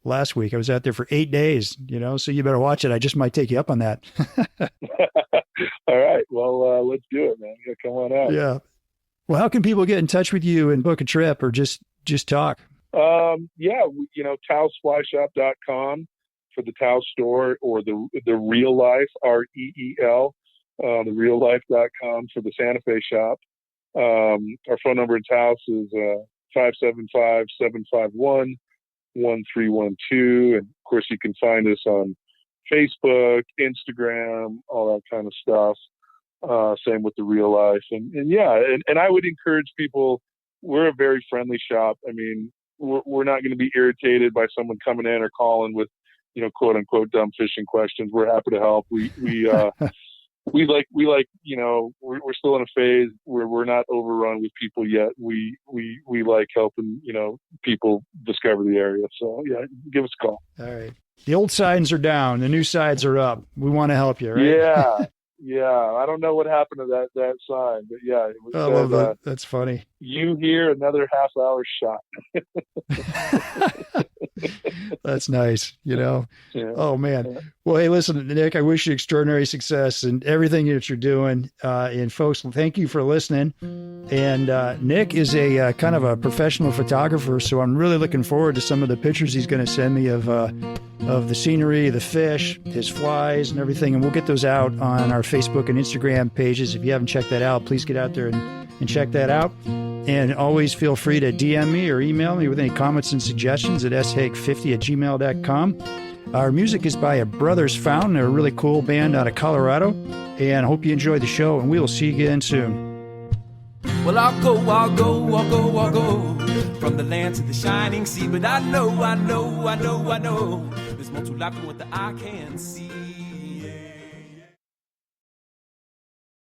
last week. I was out there for 8 days, so you better watch it. I just might take you up on that. All right. Well, let's do it, man. Yeah, come on out. Yeah. Well, how can people get in touch with you and book a trip, or just talk? TaosFlyShop.com for the Taos store, or the Real Life, REEL, thereallife.com for the Santa Fe shop. Our phone number in Taos is 575-751-4666. 1312. And of course, you can find us on Facebook, Instagram, all that kind of stuff. Same with the Real Life. And I would encourage people, we're a very friendly shop. I mean, we're not going to be irritated by someone coming in or calling with, quote unquote, dumb fishing questions. We're happy to help. We like, we're still in a phase where we're not overrun with people yet. We like helping, people discover the area. So yeah, give us a call. All right. The old signs are down. The new sides are up. We want to help you, right? Yeah. Yeah. I don't know what happened to that sign, but yeah. It was, I love that. That's funny. You hear another half hour shot. That's nice. Yeah. Oh man. Yeah. Well, hey, listen, Nick, I wish you extraordinary success in everything that you're doing. And folks, thank you for listening. And Nick is a kind of a professional photographer, so I'm really looking forward to some of the pictures he's going to send me of the scenery, the fish, his flies, and everything. And we'll get those out on our Facebook and Instagram pages. If you haven't checked that out, please get out there and check that out. And always feel free to DM me or email me with any comments and suggestions at shaig50@gmail.com. Our music is by a Brothers Fountain, a really cool band out of Colorado. And I hope you enjoyed the show, and we will see you again soon. Well, I'll go from the land to the shining sea. But I know there's more to life than what the eye can see.